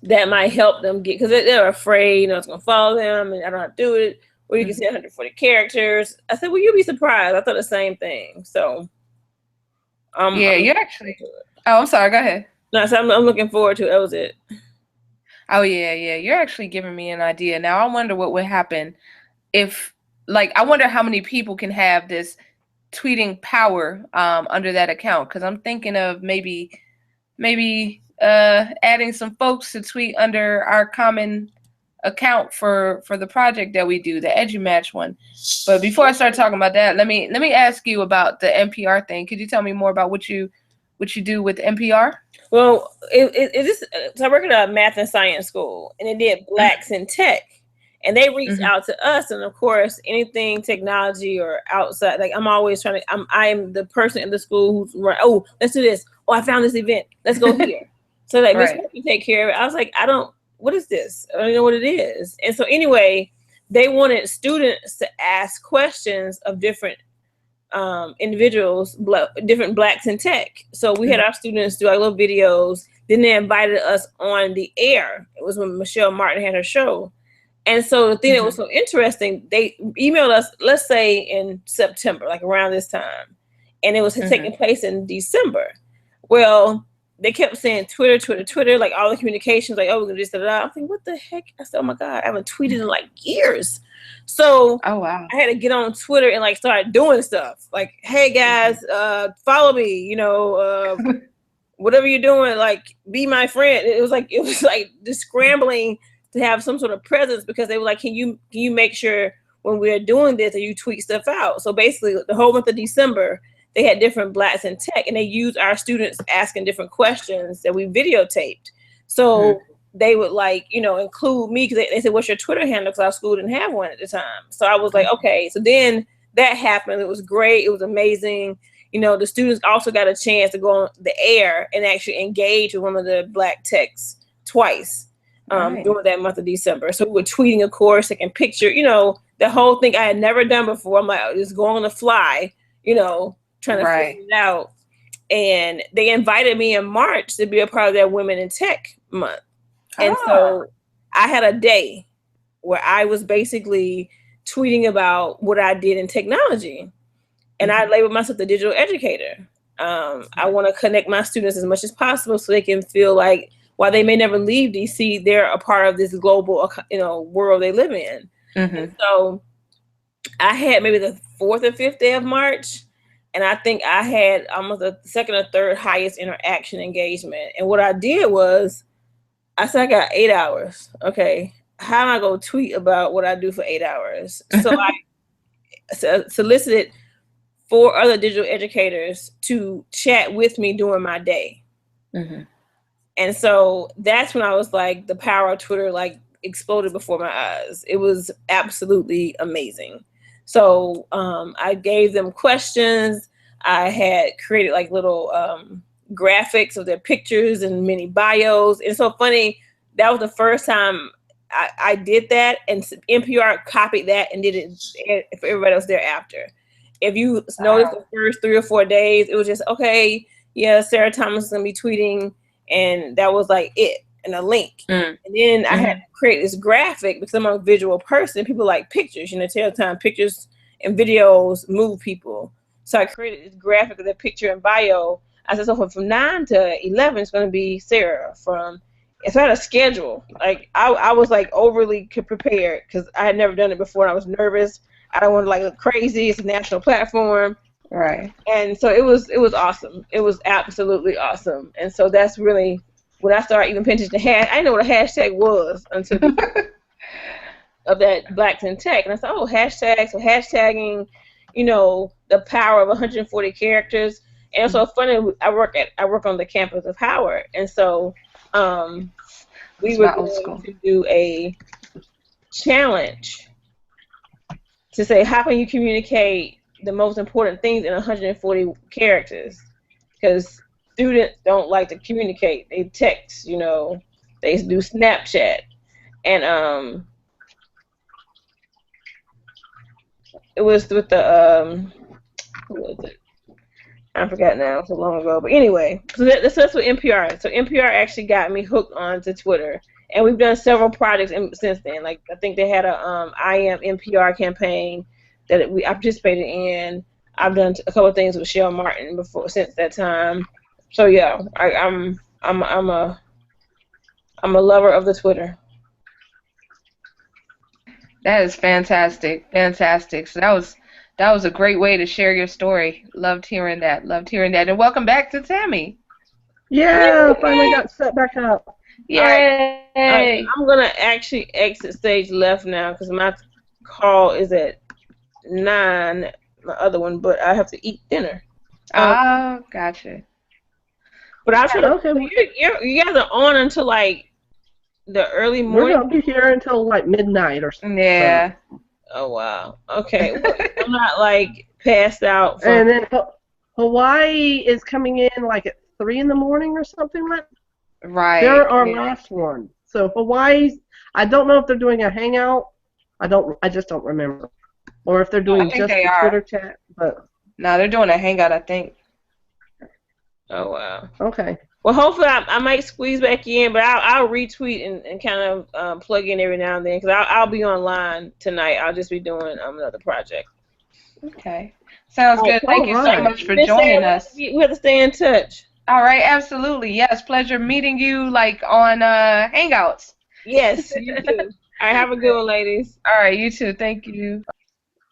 that might help them get, because they're afraid, it's going to follow them and I don't have to do it. Or you can say 140 characters. I said, well, you'll be surprised. I thought the same thing. So you're actually. Oh, I'm sorry. Go ahead. No, so I'm looking forward to it. That was it. Oh, yeah. You're actually giving me an idea. Now, I wonder what would happen if, I wonder how many people can have this tweeting power under that account. Because I'm thinking of maybe adding some folks to tweet under our common account for the project that we do, the EduMatch one. But before I start talking about that, let me ask you about the NPR thing. Could you tell me more about what you do with NPR? Well, so I work at a math and science school, and it did Blacks in Tech, and they reached out to us. And of course, anything technology or outside, like I'm always trying to. I'm the person in the school who's oh, let's do this. Oh, I found this event. Let's go here. So like, let's take care of it. I was like, what is this? I don't know what it is. And so anyway, they wanted students to ask questions of different individuals, different Blacks in Tech. So we had our students do our little videos. Then they invited us on the air. It was when Michelle Martin had her show. And so the thing that was so interesting, they emailed us, let's say in September, like around this time. And it was taking place in December. Well, they kept saying Twitter, like all the communications, like, oh, we're going to do this, I'm thinking, what the heck? I said, oh my God, I haven't tweeted in like years. So I had to get on Twitter and like start doing stuff. Like, hey guys, follow me, whatever you're doing, like be my friend. It was like just scrambling to have some sort of presence, because they were like, can you make sure when we're doing this that you tweet stuff out? So basically the whole month of December, they had different Blacks in tech, and they used our students asking different questions that we videotaped. So they would like, you know, include me because they said, what's your Twitter handle? Because our school didn't have one at the time. So I was like, okay. So then that happened. It was great. It was amazing. You know, the students also got a chance to go on the air and actually engage with one of the Black techs twice during that month of December. So we were tweeting, of course, taking picture, you know, the whole thing I had never done before. I'm like, just going on the fly, you know, trying to figure it out. And they invited me in March to be a part of their Women in Tech month. And so I had a day where I was basically tweeting about what I did in technology. And I labeled myself the digital educator. I want to connect my students as much as possible so they can feel like while they may never leave DC, they're a part of this global, you know, world they live in. And so I had maybe the 4th or 5th day of March. And I think I had almost the 2nd or 3rd highest interaction engagement. And what I did was, I said I got 8 hours. Okay, how am I going to tweet about what I do for 8 hours? So I solicited 4 other digital educators to chat with me during my day. And so that's when I was like, the power of Twitter like exploded before my eyes. It was absolutely amazing. So I gave them questions. I had created like little graphics of their pictures and mini bios. And so funny, that was the first time I did that, and NPR copied that and did it for everybody else thereafter. If you notice the first 3 or 4 days, it was just, okay, yeah, Sarah Thomas is going to be tweeting, and that was like it, and a link. And then I had to create this graphic because I'm a visual person. People like pictures, you know, tell time pictures and videos move people. So I created this graphic of the picture and bio. I said, so from 9 to 11, it's going to be Sarah. So I had a schedule. Like I was like overly prepared because I had never done it before. And I was nervous. I don't want to like look crazy. It's a national platform. Right. And so it was awesome. It was absolutely awesome. And so that's really when I started even paying attention to I didn't know what a hashtag was until of that Blacks in Tech. And I said, oh, hashtags. So hashtagging, you know, the power of 140 characters. And it's so funny. I work on the campus of Howard, and so we were going to do a challenge to say, how can you communicate the most important things in 140 characters? Because students don't like to communicate. They text, you know, they do Snapchat, and it was with the who was it? I forgot now, so long ago. But anyway, so that's what NPR is. So NPR actually got me hooked onto Twitter, and we've done several projects since then. Like I think they had a I Am NPR campaign that I participated in. I've done a couple of things with Shell Martin before since that time. So yeah, I'm a lover of the Twitter. That is fantastic, fantastic. So that was a great way to share your story. Loved hearing that. Loved hearing that. And welcome back to Tammy. Yeah, finally got set back up. Yay! All right, I'm gonna actually exit stage left now because my call is at 9. My other one, but I have to eat dinner. Gotcha. But I'll try to. You guys are on until like the early morning. We're gonna be here until like midnight or something. Yeah. Oh wow. Okay. Well, I'm not like passed out. And then Hawaii is coming in like at 3 in the morning or something like that. Right. They're our last one. So Hawaii's. I don't know if they're doing a hangout. I just don't remember. Or if they're doing just a Twitter chat. But no, they're doing a hangout, I think. Oh wow. Okay. Well, hopefully I might squeeze back in, but I'll retweet and kind of plug in every now and then because I'll be online tonight. I'll just be doing another project. Okay. Sounds good. Thank you so much for joining us. We have to stay in touch. All right, absolutely. Yes, pleasure meeting you like on Hangouts. Yes, you too. All right, have a good one, ladies. All right, you too. Thank you.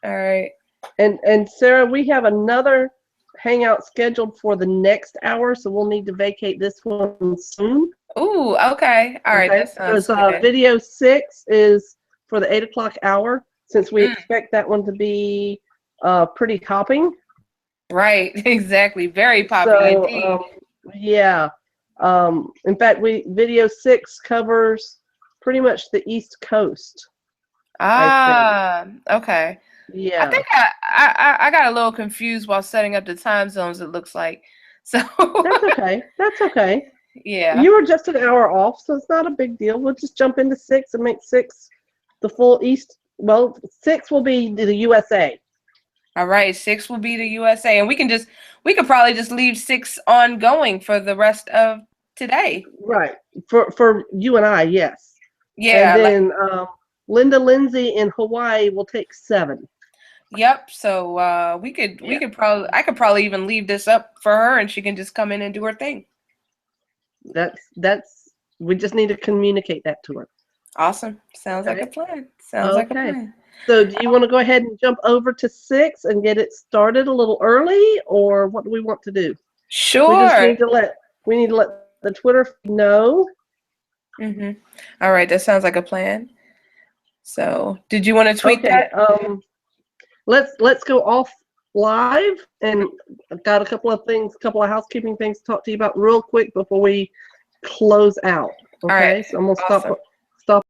All right. And Sarah, we have another hangout scheduled for the next hour, so we'll need to vacate this one soon. Ooh, okay. All right. Okay. That sounds good. Video 6 is for the 8 o'clock hour, since we expect that one to be pretty hopping. Right, exactly. Very popular indeed. So, yeah. In fact, video 6 covers pretty much the East Coast. Okay. I Yeah. think I got a little confused while setting up the time zones, it looks like. So That's okay. That's okay. yeah. You were just an hour off, so it's not a big deal. We'll just jump into 6 and make 6 the full East. Well, 6 will be the USA. All right, 6 will be the USA, and we could probably just leave 6 ongoing for the rest of today. Right. For you and I, yes. Yeah, And then Linda Lindsay in Hawaii will take 7. yep. So I could probably even leave this up for her, and she can just come in and do her thing. That's we just need to communicate that to her. Awesome. Sounds like a plan. Sounds like a plan. So do you want to go ahead and jump over to 6 and get it started a little early, or what do we want to do? Sure. We just need to let the Twitter know. All right, that sounds like a plan. So, did you want to tweet that? Let's go off live, and I've got a couple of housekeeping things to talk to you about real quick before we close out. Okay, All right. so I'm gonna Awesome. stop